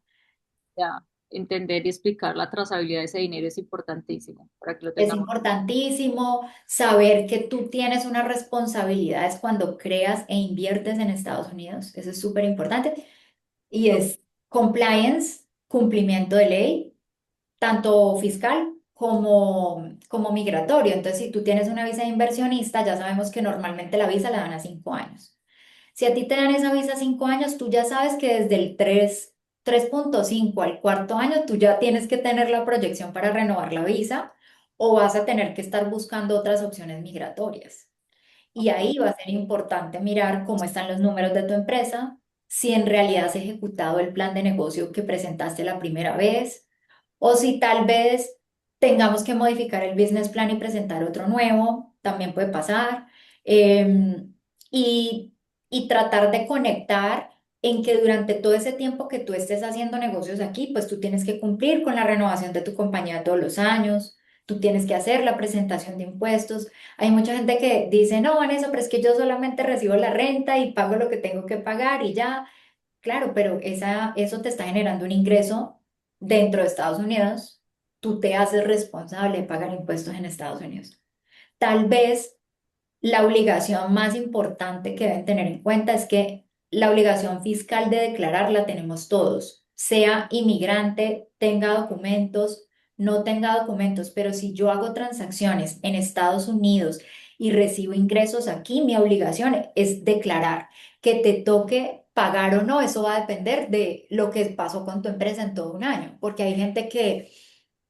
Ya, entender y explicar la trazabilidad de ese dinero es importantísimo para que lo Es tengamos. importantísimo saber que tú tienes unas responsabilidades cuando creas e inviertes en Estados Unidos. Eso es súper importante. Y es compliance, cumplimiento de ley, tanto fiscal como migratorio. Entonces, si tú tienes una visa de inversionista, ya sabemos que normalmente la visa la dan a 5 años. Si a ti te dan esa visa a 5 años, tú ya sabes que desde el 3.5 al cuarto año, tú ya tienes que tener la proyección para renovar la visa o vas a tener que estar buscando otras opciones migratorias. Y ahí va a ser importante mirar cómo están los números de tu empresa, si en realidad has ejecutado el plan de negocio que presentaste la primera vez, o si tal vez tengamos que modificar el business plan y presentar otro nuevo, también puede pasar. Em, y, y tratar de conectar en que durante todo ese tiempo que tú estés haciendo negocios aquí, pues tú tienes que cumplir con la renovación de tu compañía todos los años, tú tienes que hacer la presentación de impuestos. Hay mucha gente que dice, no, Vanessa, pero es que yo solamente recibo la renta y pago lo que tengo que pagar y ya. Claro, pero eso te está generando un ingreso dentro de Estados Unidos. Tú te haces responsable de pagar impuestos en Estados Unidos. Tal vez la obligación más importante que deben tener en cuenta es que la obligación fiscal de declarar la tenemos todos, sea inmigrante, tenga documentos, no tenga documentos, pero si yo hago transacciones en Estados Unidos y recibo ingresos aquí, mi obligación es declarar. Que te toque pagar o no, eso va a depender de lo que pasó con tu empresa en todo un año, porque hay gente que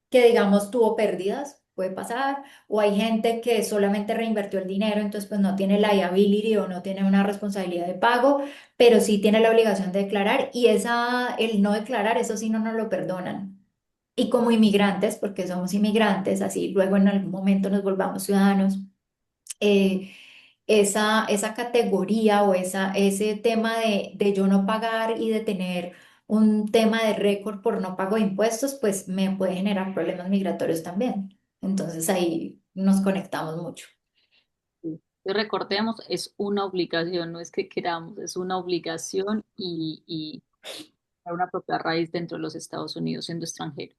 digamos tuvo pérdidas, puede pasar, o hay gente que solamente reinvirtió el dinero, entonces pues no tiene liability o no tiene una responsabilidad de pago, pero sí tiene la obligación de declarar y el no declarar, eso sí no nos lo perdonan. Y como inmigrantes, porque somos inmigrantes, así luego en algún momento nos volvamos ciudadanos, eh, esa categoría o ese tema de yo no pagar y de tener un tema de récord por no pago de impuestos, pues me puede generar problemas migratorios también. Entonces ahí nos conectamos mucho. Y recordemos, es una obligación, no es que queramos, es una obligación y una propia raíz dentro de los Estados Unidos siendo extranjero.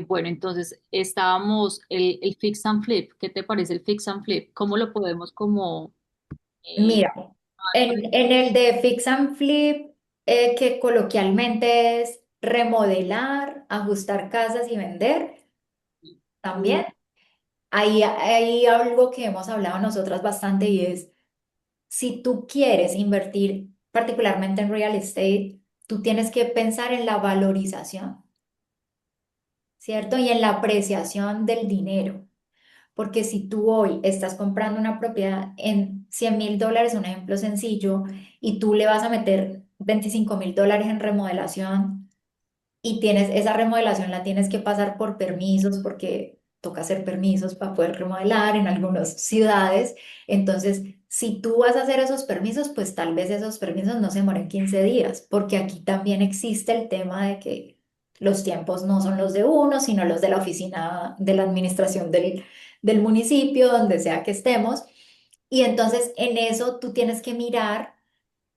Bueno, entonces estábamos el fix and flip. ¿Qué te parece el fix and flip? ¿Cómo lo podemos como eh, Mira, en el de Fix and Flip, que coloquialmente es remodelar, ajustar casas y vender, también. Hay algo que hemos hablado nosotras bastante y es, si tú quieres invertir particularmente en real estate, tú tienes que pensar en la valorización, ¿cierto? Y en la apreciación del dinero. Porque si tú hoy estás comprando una propiedad en $100.000, un ejemplo sencillo, y tú le vas a meter $25.000 en remodelación, y tienes esa remodelación la tienes que pasar por permisos porque toca hacer permisos para poder remodelar en algunas ciudades. Entonces, si tú vas a hacer esos permisos, pues tal vez esos permisos no se demoren 15 días, porque aquí también existe el tema de que los tiempos no son los de uno, sino los de la oficina de la administración del municipio, donde sea que estemos. Y entonces en eso tú tienes que mirar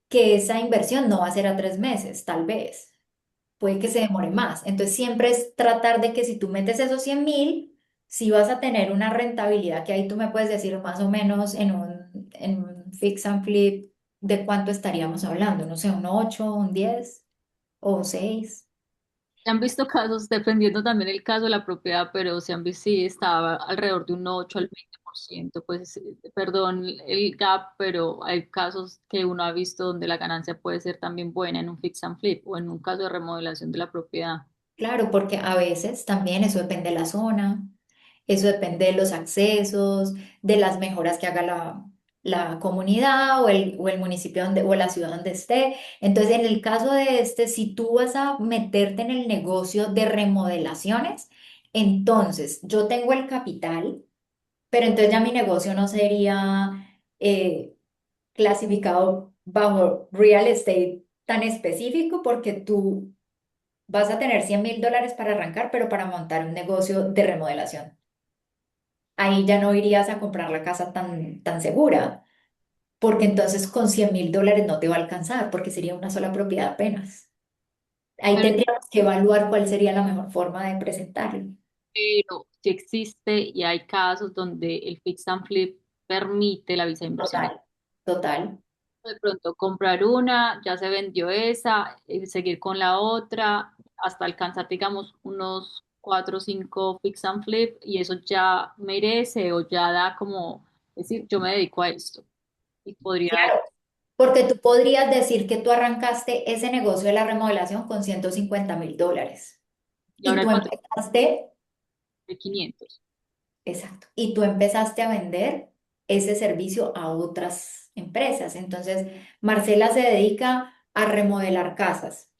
que esa inversión no va a ser a 3 meses, tal vez puede que se demore más. Entonces, siempre es tratar de que si tú metes esos 100.000, si vas a tener una rentabilidad que ahí tú me puedes decir más o menos en un fix and flip. ¿de cuánto estaríamos hablando? No sé, un 8, un 10 o 6. Se han visto casos, dependiendo también el caso de la propiedad, pero se han visto, sí, estaba alrededor de un 8 al 20%, pues, perdón el gap, pero hay casos que uno ha visto donde la ganancia puede ser también buena en un fix and flip o en un caso de remodelación de la propiedad. Claro, porque a veces también eso depende de la zona, eso depende de los accesos, de las mejoras que haga la comunidad o el municipio donde, o la ciudad donde esté. Entonces, en el caso de este, si tú vas a meterte en el negocio de remodelaciones, entonces yo tengo el capital, pero entonces ya mi negocio no sería clasificado bajo real estate tan específico porque tú vas a tener $100.000 para arrancar, pero para montar un negocio de remodelación. Ahí ya no irías a comprar la casa tan segura, porque entonces con $100.000 no te va a alcanzar, porque sería una sola propiedad apenas. Ahí Pero, tendríamos que evaluar cuál sería la mejor forma de presentarlo. pero sí existe y hay casos donde el fix and flip permite la visa de inversión. Total, total. De pronto comprar una, ya se vendió esa, seguir con la otra, hasta alcanzar, digamos, unos 4 o 5 fix and flip y eso ya merece o ya da como, es decir, yo me dedico a esto y podría, Claro, porque tú podrías decir que tú arrancaste ese negocio de la remodelación con $150.000 y y ahora el tú patrón empezaste. de 500. Exacto. Y tú empezaste a vender ese servicio a otras empresas. Entonces, Marcela se dedica a remodelar casas.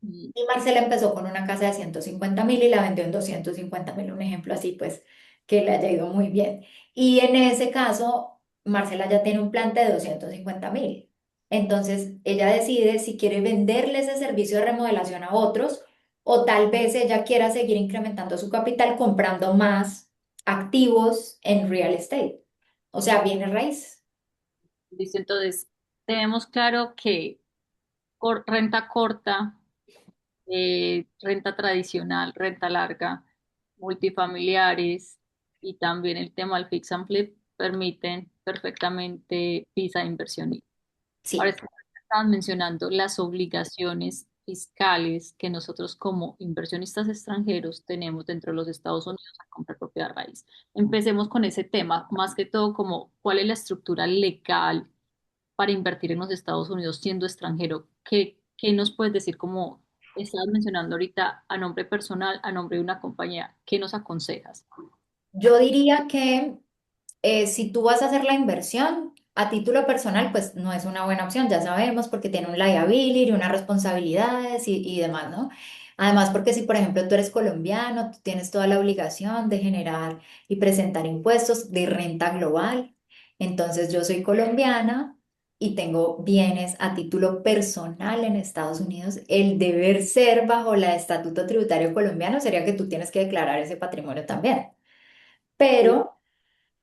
Mm. Y Marcela empezó con una casa de 150.000 y la vendió en 250.000, un ejemplo así, pues, que le haya ido muy bien. Y en ese caso, Marcela ya tiene un plante de 250.000. Entonces, ella decide si quiere venderle ese servicio de remodelación a otros o tal vez ella quiera seguir incrementando su capital comprando más activos en real estate, o sea, bienes raíces. Listo, entonces, tenemos claro que renta corta, renta tradicional, renta larga, multifamiliares y también el tema del fix and flip permiten perfectamente visa de inversión. Ahora Sí, estaban mencionando las obligaciones fiscales que nosotros como inversionistas extranjeros tenemos dentro de los Estados Unidos a comprar propiedad raíz. Empecemos con ese tema, más que todo como cuál es la estructura legal para invertir en los Estados Unidos siendo extranjero. ¿Qué nos puedes decir como estabas mencionando ahorita a nombre personal, a nombre de una compañía? ¿Qué nos aconsejas? yo diría que si tú vas a hacer la inversión a título personal, pues no es una buena opción, ya sabemos, porque tiene un liability, unas responsabilidades y demás, ¿no? Además, porque si, por ejemplo, tú eres colombiano, tú tienes toda la obligación de generar y presentar impuestos de renta global. Entonces, yo soy colombiana y tengo bienes a título personal en Estados Unidos. El deber ser bajo el estatuto tributario colombiano sería que tú tienes que declarar ese patrimonio también. Pero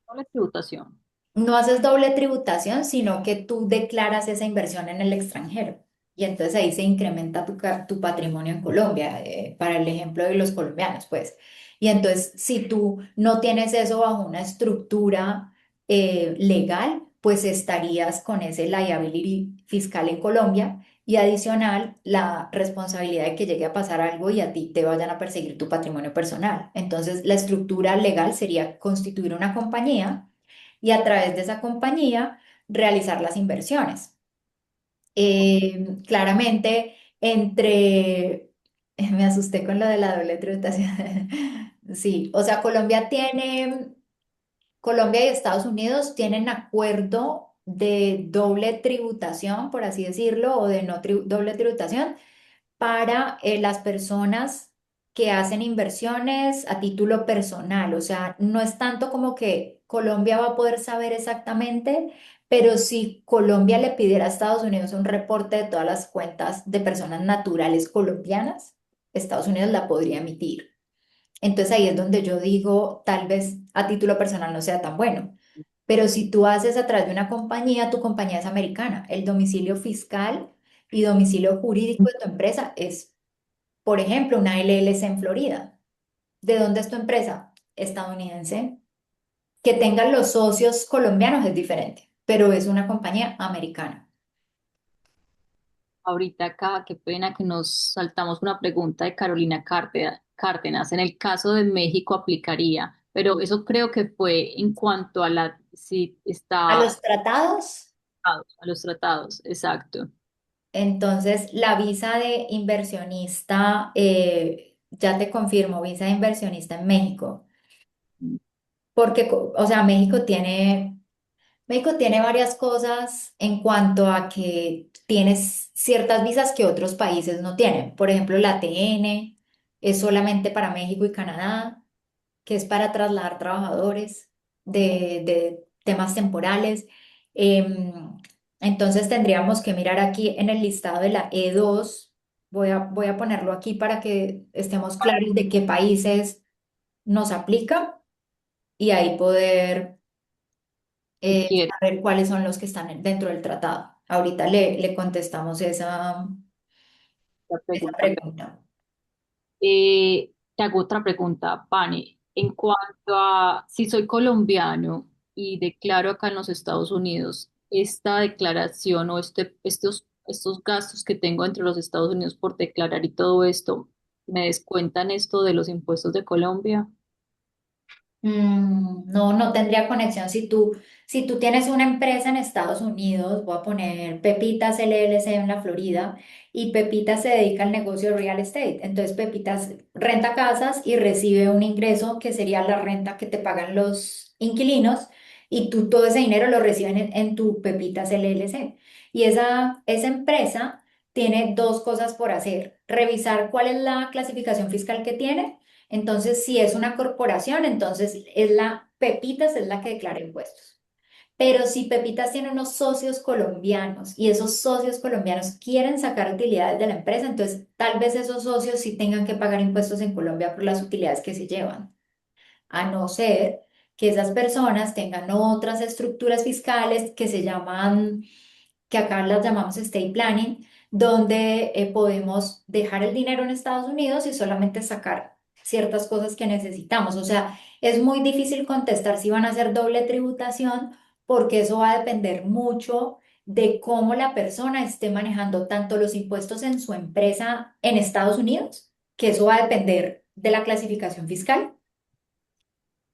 No la tributación. no haces doble tributación, sino que tú declaras esa inversión en el extranjero. Y entonces ahí se incrementa tu patrimonio en Colombia, para el ejemplo de los colombianos, pues. Y entonces, si tú no tienes eso bajo una estructura legal, pues estarías con ese liability fiscal en Colombia y adicional la responsabilidad de que llegue a pasar algo y a ti te vayan a perseguir tu patrimonio personal. Entonces, la estructura legal sería constituir una compañía y a través de esa compañía realizar las inversiones. Claramente, me asusté con lo de la doble tributación. Sí, o sea, Colombia y Estados Unidos tienen acuerdo de doble tributación, por así decirlo, o de no doble tributación para las personas que hacen inversiones a título personal. O sea, no es tanto como que Colombia va a poder saber exactamente, pero si Colombia le pidiera a Estados Unidos un reporte de todas las cuentas de personas naturales colombianas, Estados Unidos la podría emitir. Entonces ahí es donde yo digo, tal vez a título personal no sea tan bueno. Pero si tú haces a través de una compañía, tu compañía es americana. El domicilio fiscal y domicilio jurídico de tu empresa es, por ejemplo, una LLC en Florida. ¿De dónde es tu empresa? Estadounidense. Que tengan los socios colombianos es diferente, pero es una compañía americana. Ahorita acá, qué pena que nos saltamos una pregunta de Carolina Cárdenas. En el caso de México aplicaría, pero eso creo que fue en cuanto a si A está los tratados, a los tratados, exacto. entonces la visa de inversionista, ya te confirmo, visa de inversionista en México, porque, o sea, México tiene varias cosas en cuanto a que tienes ciertas visas que otros países no tienen. Por ejemplo, la TN es solamente para México y Canadá, que es para trasladar trabajadores de temas temporales. Em, entonces tendríamos que mirar aquí en el listado de la E2. Voy a ponerlo aquí para que estemos claros de qué países nos aplica y ahí poder Si quiere saber cuáles son los que están dentro del tratado. Ahorita le contestamos la esa pregunta. pregunta. Te hago otra pregunta, Pani. En cuanto a si soy colombiano y declaro acá en los Estados Unidos, esta declaración o estos gastos que tengo entre los Estados Unidos por declarar y todo esto, ¿me descuentan esto de los impuestos de Colombia? No, no tendría conexión. Si tú tienes una empresa en Estados Unidos, voy a poner Pepitas LLC en la Florida, y Pepitas se dedica al negocio de real estate. Entonces Pepitas renta casas y recibe un ingreso que sería la renta que te pagan los inquilinos, y tú todo ese dinero lo recibes en tu Pepitas LLC. Y esa empresa tiene dos cosas por hacer: revisar cuál es la clasificación fiscal que tiene. Entonces, si es una corporación, entonces Pepitas es la que declara impuestos. Pero si Pepitas tiene unos socios colombianos y esos socios colombianos quieren sacar utilidades de la empresa, entonces tal vez esos socios sí tengan que pagar impuestos en Colombia por las utilidades que se llevan, a no ser que esas personas tengan otras estructuras fiscales que se llaman, que acá las llamamos estate planning, donde podemos dejar el dinero en Estados Unidos y solamente sacar ciertas cosas que necesitamos. O sea, es muy difícil contestar si van a hacer doble tributación, porque eso va a depender mucho de cómo la persona esté manejando tanto los impuestos en su empresa en Estados Unidos, que eso va a depender de la clasificación fiscal,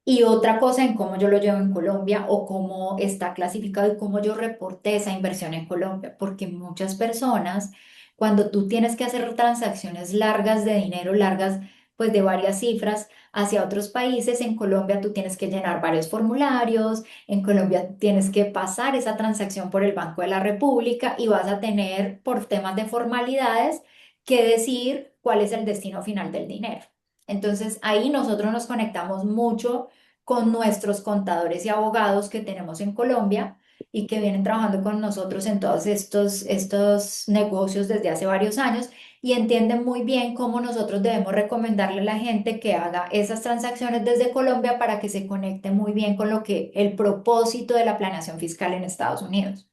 y otra cosa en cómo yo lo llevo en Colombia o cómo está clasificado y cómo yo reporté esa inversión en Colombia, porque muchas personas, cuando tú tienes que hacer transacciones largas de dinero, largas pues de varias cifras hacia otros países, en Colombia tú tienes que llenar varios formularios, en Colombia tienes que pasar esa transacción por el Banco de la República y vas a tener, por temas de formalidades, que decir cuál es el destino final del dinero. Entonces ahí nosotros nos conectamos mucho con nuestros contadores y abogados que tenemos en Colombia y que vienen trabajando con nosotros en todos estos negocios desde hace varios años, y entienden muy bien cómo nosotros debemos recomendarle a la gente que haga esas transacciones desde Colombia para que se conecte muy bien con lo que el propósito de la planeación fiscal en Estados Unidos.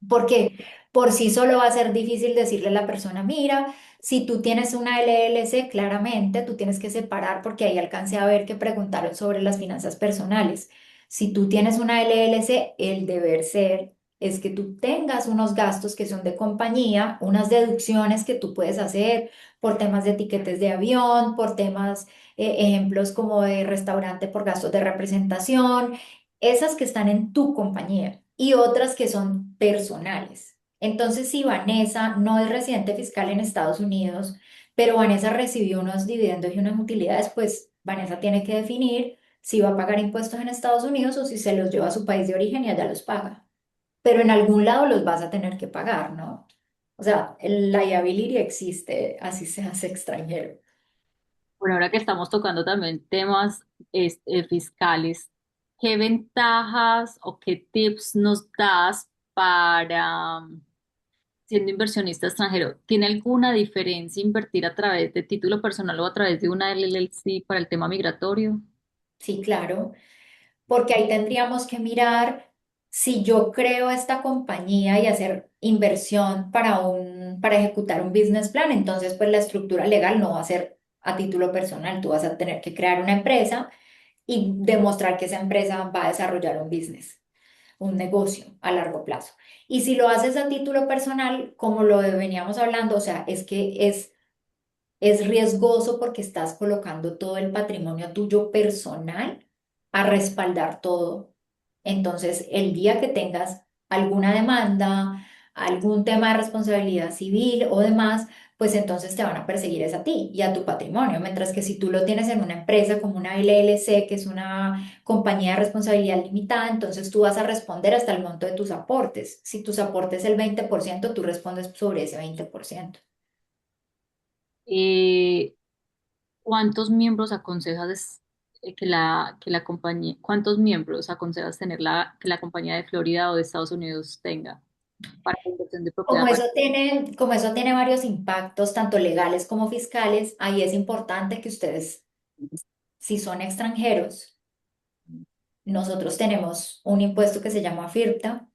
Porque por sí solo va a ser difícil decirle a la persona: mira, si tú tienes una LLC, claramente tú tienes que separar, porque ahí alcancé a ver que preguntaron sobre las finanzas personales. Si tú tienes una LLC, el deber ser es que tú tengas unos gastos que son de compañía, unas deducciones que tú puedes hacer por temas de tiquetes de avión, por temas, ejemplos como de restaurante por gastos de representación, esas que están en tu compañía, y otras que son personales. Entonces, si Vanessa no es residente fiscal en Estados Unidos, pero Vanessa recibió unos dividendos y unas utilidades, pues Vanessa tiene que definir si va a pagar impuestos en Estados Unidos o si se los lleva a su país de origen y allá los paga. Pero en algún lado los vas a tener que pagar, ¿no? O sea, el liability existe, así seas extranjero. Bueno, ahora que estamos tocando también temas fiscales, ¿qué ventajas o qué tips nos das para siendo inversionista extranjero? ¿Tiene alguna diferencia invertir a través de título personal o a través de una LLC para el tema migratorio? Sí, claro. Porque ahí tendríamos que mirar si yo creo esta compañía y hacer inversión para ejecutar un business plan. Entonces pues la estructura legal no va a ser a título personal, tú vas a tener que crear una empresa y demostrar que esa empresa va a desarrollar un business. un negocio a largo plazo. Y si lo haces a título personal, como lo veníamos hablando, o sea, es que es riesgoso porque estás colocando todo el patrimonio tuyo personal a respaldar todo. Entonces, el día que tengas alguna demanda, algún tema de responsabilidad civil o demás, pues entonces te van a perseguir es a ti y a tu patrimonio. Mientras que si tú lo tienes en una empresa como una LLC, que es una compañía de responsabilidad limitada, entonces tú vas a responder hasta el monto de tus aportes. Si tus aportes es el 20%, tú respondes sobre ese 20%. Eh, ¿Cuántos miembros aconsejas que la compañía, cuántos miembros aconsejas tener que la compañía de Florida o de Estados Unidos tenga para la inversión de propiedad? Como eso tiene varios impactos, tanto legales como fiscales, ahí es importante que ustedes, si son extranjeros, nosotros tenemos un impuesto que se llama FIRPTA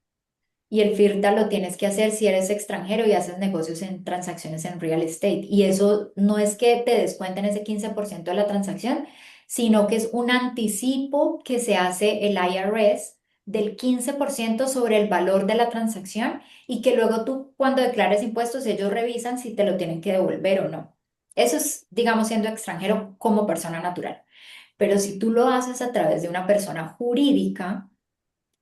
y el FIRPTA lo tienes que hacer si eres extranjero y haces negocios en transacciones en real estate. Y eso no es que te descuenten ese 15% de la transacción, sino que es un anticipo que se hace el IRS del 15% sobre el valor de la transacción y que luego tú cuando declares impuestos ellos revisan si te lo tienen que devolver o no. Eso es, digamos, siendo extranjero como persona natural. Pero si tú lo haces a través de una persona jurídica,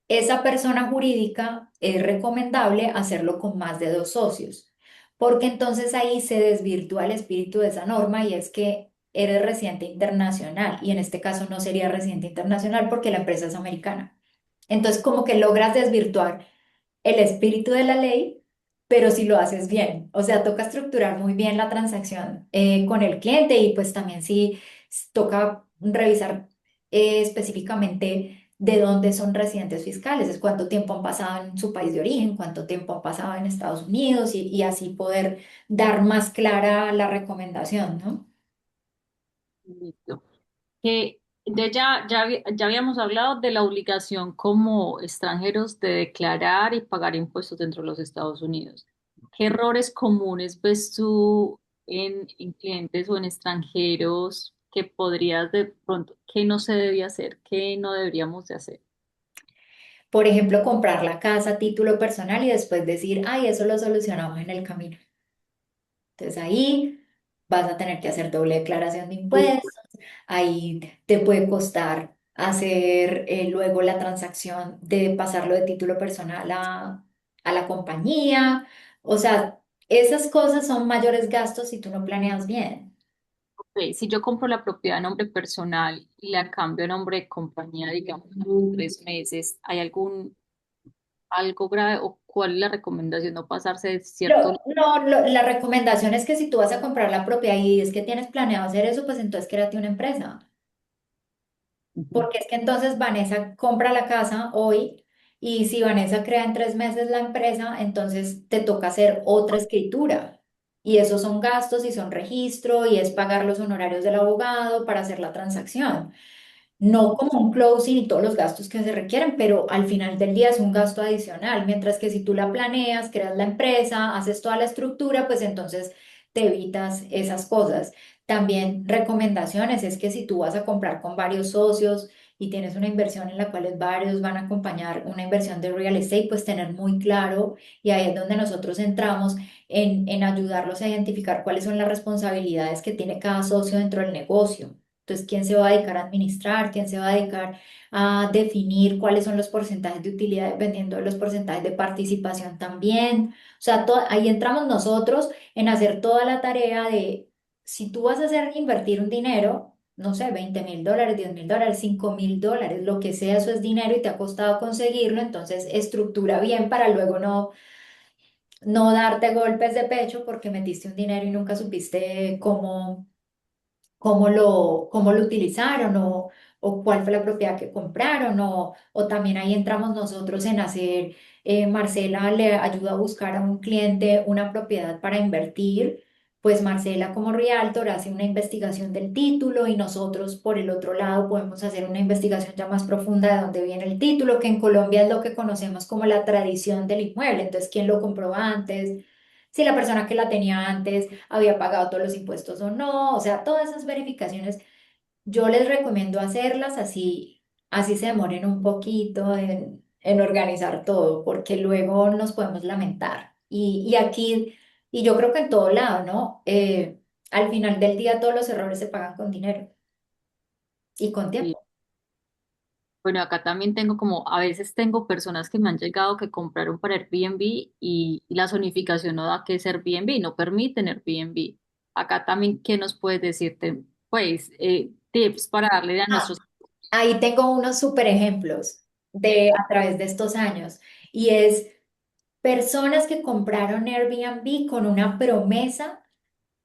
esa persona jurídica es recomendable hacerlo con más de dos socios, porque entonces ahí se desvirtúa el espíritu de esa norma y es que eres residente internacional y en este caso no sería residente internacional porque la empresa es americana. Entonces como que logras desvirtuar el espíritu de la ley, pero si lo haces bien. O sea, toca estructurar muy bien la transacción con el cliente y pues también sí toca revisar específicamente de dónde son residentes fiscales, es cuánto tiempo han pasado en su país de origen, cuánto tiempo han pasado en Estados Unidos y así poder dar más clara la recomendación, ¿no? Listo. Que ya habíamos hablado de la obligación como extranjeros de declarar y pagar impuestos dentro de los Estados Unidos. ¿Qué errores comunes ves tú en clientes o en extranjeros que podrías de pronto, qué no se debía hacer, qué no deberíamos de hacer? Por ejemplo, comprar la casa a título personal y después decir, ay, eso lo solucionamos en el camino. Entonces ahí vas a tener que hacer doble declaración de impuestos, ahí te puede costar hacer luego la transacción de pasarlo de título personal a la compañía. O sea, esas cosas son mayores gastos si tú no planeas bien. Ok, si yo compro la propiedad a nombre personal y la cambio a nombre de compañía, digamos, en 3 meses, ¿hay algo grave o cuál es la recomendación? No pasarse de cierto. La recomendación es que si tú vas a comprar la propiedad y es que tienes planeado hacer eso, pues entonces créate una empresa. Ujú. Porque es que entonces Vanessa compra la casa hoy y si Vanessa crea en 3 meses la empresa, entonces te toca hacer otra escritura. Y esos son gastos y son registro y es pagar los honorarios del abogado para hacer la transacción. No como un closing y todos los gastos que se requieren, pero al final del día es un gasto adicional. Mientras que si tú la planeas, creas la empresa, haces toda la estructura, pues entonces te evitas esas cosas. También recomendaciones es que si tú vas a comprar con varios socios y tienes una inversión en la cual varios van a acompañar una inversión de real estate, pues tener muy claro y ahí es donde nosotros entramos en ayudarlos a identificar cuáles son las responsabilidades que tiene cada socio dentro del negocio. Entonces, ¿quién se va a dedicar a administrar? ¿Quién se va a dedicar a definir cuáles son los porcentajes de utilidad dependiendo de los porcentajes de participación también? O sea, ahí entramos nosotros en hacer toda la tarea de, si tú vas a hacer invertir un dinero, no sé, $20,000, $10,000, $5,000, lo que sea, eso es dinero y te ha costado conseguirlo, entonces estructura bien para luego no darte golpes de pecho porque metiste un dinero y nunca supiste cómo lo utilizaron o cuál fue la propiedad que compraron o también ahí entramos nosotros en hacer, Marcela le ayuda a buscar a un cliente una propiedad para invertir, pues Marcela como realtor hace una investigación del título y nosotros por el otro lado podemos hacer una investigación ya más profunda de dónde viene el título, que en Colombia es lo que conocemos como la tradición del inmueble, entonces quién lo compró antes, si la persona que la tenía antes había pagado todos los impuestos o no, o sea, todas esas verificaciones yo les recomiendo hacerlas así se demoren un poquito en organizar todo, porque luego nos podemos lamentar. Y aquí, y yo creo que en todo lado, ¿no? Al final del día todos los errores se pagan con dinero y con Sí. tiempo. Bueno, acá también tengo como, a veces tengo personas que me han llegado que compraron para Airbnb y la zonificación no da que es Airbnb, no permiten Airbnb. Acá también, ¿qué nos puedes decirte? Pues, tips para darle a Ah, nuestros... ahí tengo unos super ejemplos de a través de estos años y es personas que compraron Airbnb con una promesa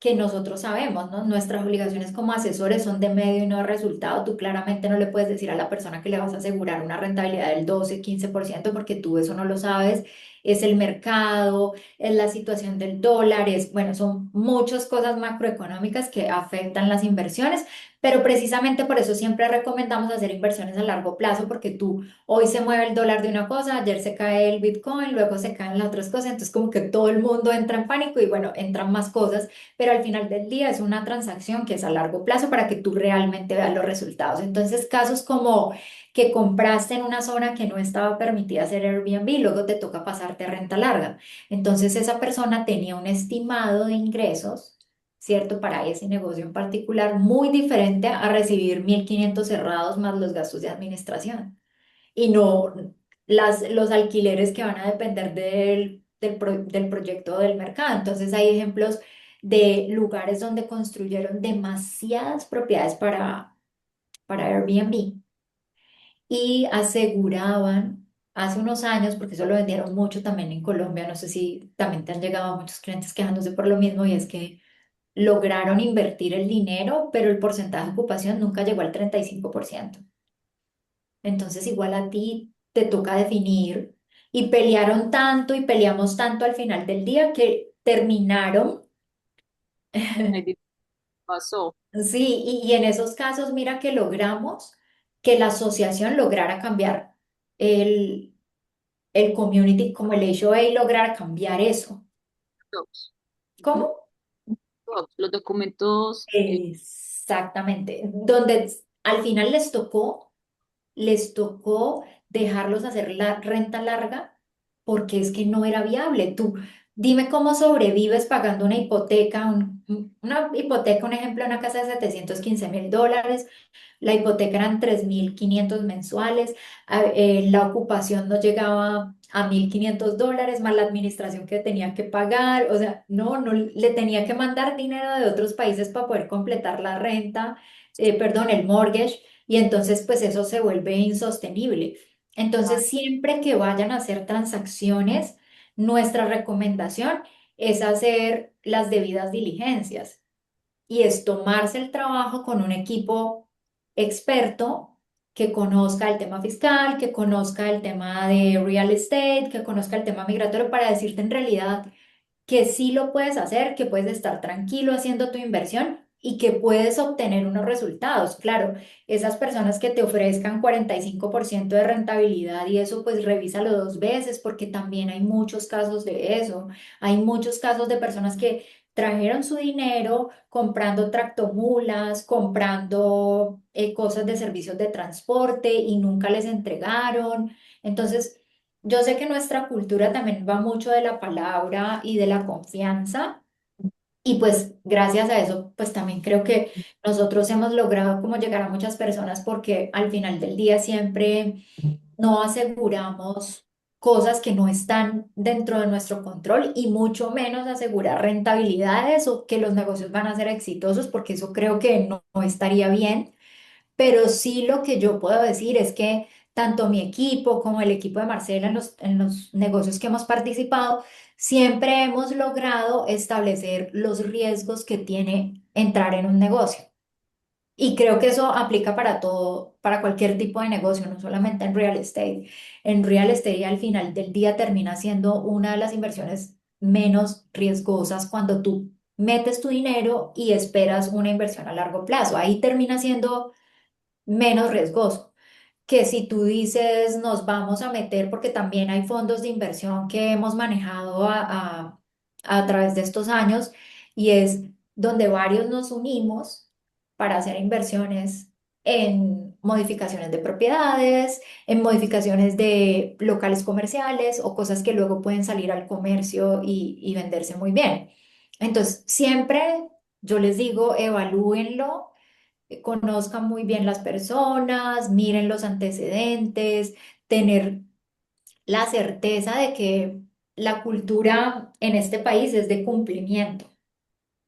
que nosotros sabemos, ¿no? Nuestras obligaciones como asesores son de medio y no de resultado. Tú claramente no le puedes decir a la persona que le vas a asegurar una rentabilidad del 12, 15% porque tú eso no lo sabes. Es el mercado, es la situación del dólar, es, bueno, son muchas cosas macroeconómicas que afectan las inversiones, pero precisamente por eso siempre recomendamos hacer inversiones a largo plazo porque tú hoy se mueve el dólar de una cosa, ayer se cae el Bitcoin, luego se caen las otras cosas, entonces como que todo el mundo entra en pánico y bueno, entran más cosas, pero al final del día es una transacción que es a largo plazo para que tú realmente veas los resultados. Entonces, casos como que compraste en una zona que no estaba permitida hacer Airbnb, luego te toca pasarte a renta larga. Entonces, esa persona tenía un estimado de ingresos. ¿Cierto? Para ese negocio en particular, muy diferente a recibir 1.500 cerrados más los gastos de administración y no los alquileres que van a depender del proyecto o del mercado. Entonces hay ejemplos de lugares donde construyeron demasiadas propiedades para Airbnb y aseguraban hace unos años, porque eso lo vendieron mucho también en Colombia, no sé si también te han llegado muchos clientes quejándose por lo mismo, y es que lograron invertir el dinero, pero el porcentaje de ocupación nunca llegó al 35%. Entonces igual a ti te toca definir y pelearon tanto y peleamos tanto al final del día que terminaron, Pasó. sí, y en esos casos mira que logramos que la asociación lograra cambiar el, el community, como el HOA lograra cambiar eso. Docs. Ujú. ¿Cómo? Docs, los documentos, Exactamente, donde al final les tocó dejarlos hacer la renta larga porque es que no era viable. Tú dime cómo sobrevives pagando una hipoteca, una hipoteca, un ejemplo, una casa de 715.000 dólares, la hipoteca eran 3.500 mensuales, la ocupación no llegaba a 1.500 dólares, más la administración que tenía que pagar, o sea, no, le tenía que mandar dinero de otros países para poder completar la renta, perdón, el mortgage, y entonces pues eso se vuelve insostenible. ah, Entonces, siempre que vayan a hacer transacciones, nuestra recomendación es hacer las debidas diligencias y es tomarse el trabajo con un equipo experto que conozca el tema fiscal, que conozca el tema de real estate, que conozca el tema migratorio para decirte en realidad que sí lo puedes hacer, que puedes estar tranquilo haciendo tu inversión y que puedes obtener unos resultados. Claro, esas personas que te ofrezcan 45% de rentabilidad y eso pues revísalo 2 veces porque también hay muchos casos de eso. Hay muchos casos de personas que trajeron su dinero comprando tractomulas, comprando cosas de servicios de transporte y nunca les entregaron. Entonces, yo sé que nuestra cultura también va mucho de la palabra y de la confianza y pues gracias a eso pues también creo que nosotros hemos logrado como llegar a muchas personas porque al final del día siempre no aseguramos cosas que no están dentro de nuestro control y mucho menos asegurar rentabilidades o que los negocios van a ser exitosos porque eso creo que no estaría bien, pero sí lo que yo puedo decir es que tanto mi equipo como el equipo de Marcela en los negocios que hemos participado, siempre hemos logrado establecer los riesgos que tiene entrar en un negocio. Y creo que eso aplica para todo, para cualquier tipo de negocio, no solamente en real estate. En real estate al final del día termina siendo una de las inversiones menos riesgosas cuando tú metes tu dinero y esperas una inversión a largo plazo. Ahí termina siendo menos riesgoso que si tú dices nos vamos a meter, porque también hay fondos de inversión que hemos manejado a través de estos años y es donde varios nos unimos para hacer inversiones en modificaciones de propiedades, en modificaciones de locales comerciales o cosas que luego pueden salir al comercio y venderse muy bien. Entonces, siempre yo les digo, evalúenlo, conozcan muy bien las personas, miren los antecedentes, tener la certeza de que la cultura en este país es de cumplimiento.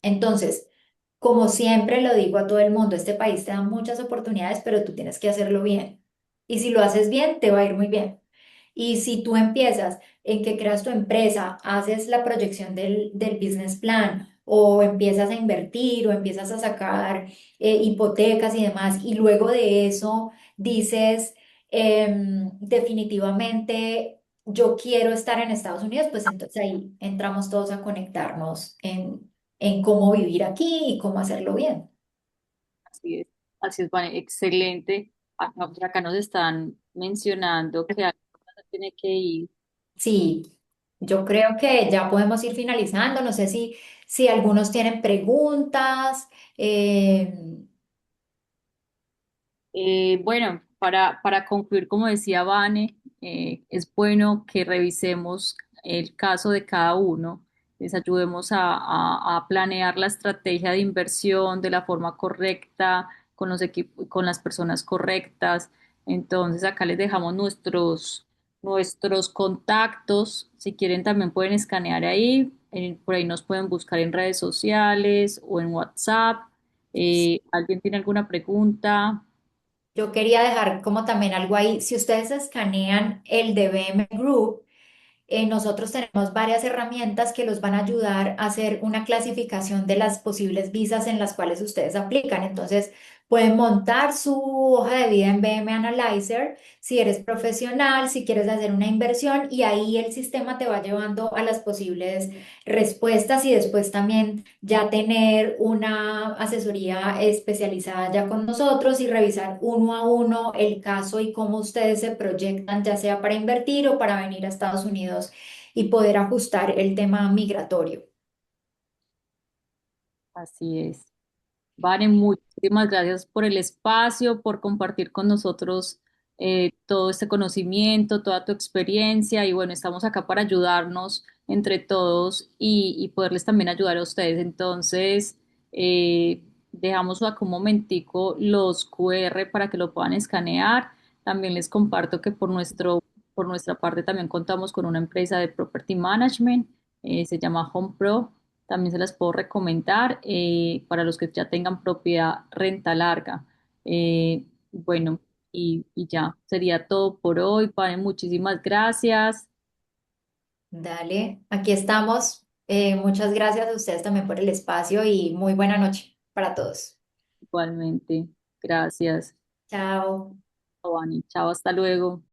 Entonces, como siempre lo digo a todo el mundo, este país te da muchas oportunidades, pero tú tienes que hacerlo bien. Y si lo haces bien, te va a ir muy bien. Y si tú empiezas en que creas tu empresa, haces la proyección del business plan o empiezas a invertir o empiezas a sacar hipotecas y demás, y luego de eso dices, definitivamente yo quiero estar en Estados Unidos, pues entonces ahí entramos todos a conectarnos en cómo vivir aquí y cómo hacerlo bien. Así es, Vane, excelente. Por acá nos están mencionando que alguien tiene que ir. Sí, yo creo que ya podemos ir finalizando. No sé si algunos tienen preguntas. Bueno, para concluir, como decía Vane, es bueno que revisemos el caso de cada uno, les ayudemos a planear la estrategia de inversión de la forma correcta, con los con las personas correctas. Entonces, acá les dejamos nuestros contactos. Si quieren, también pueden escanear ahí. Por ahí nos pueden buscar en redes sociales o en WhatsApp. ¿Alguien tiene alguna pregunta? Yo quería dejar como también algo ahí. Si ustedes escanean el de BM Group, nosotros tenemos varias herramientas que los van a ayudar a hacer una clasificación de las posibles visas en las cuales ustedes aplican. Entonces, pueden montar su hoja de vida en BM Analyzer si eres profesional, si quieres hacer una inversión y ahí el sistema te va llevando a las posibles respuestas y después también ya tener una asesoría especializada ya con nosotros y revisar uno a uno el caso y cómo ustedes se proyectan, ya sea para invertir o para venir a Estados Unidos y poder ajustar el tema migratorio. Así es. Vane, muchísimas gracias por el espacio, por compartir con nosotros todo este conocimiento, toda tu experiencia y bueno, estamos acá para ayudarnos entre todos y poderles también ayudar a ustedes. Entonces, dejamos acá un momentico los QR para que lo puedan escanear. También les comparto que por nuestra parte también contamos con una empresa de property management, se llama HomePro. También se las puedo recomendar para los que ya tengan propiedad renta larga. Bueno, y ya sería todo por hoy. Pane, muchísimas gracias. Dale, aquí estamos. Muchas gracias a ustedes también por el espacio y muy buena noche para todos. Igualmente, gracias, Chao. Giovanni. Chao, hasta luego.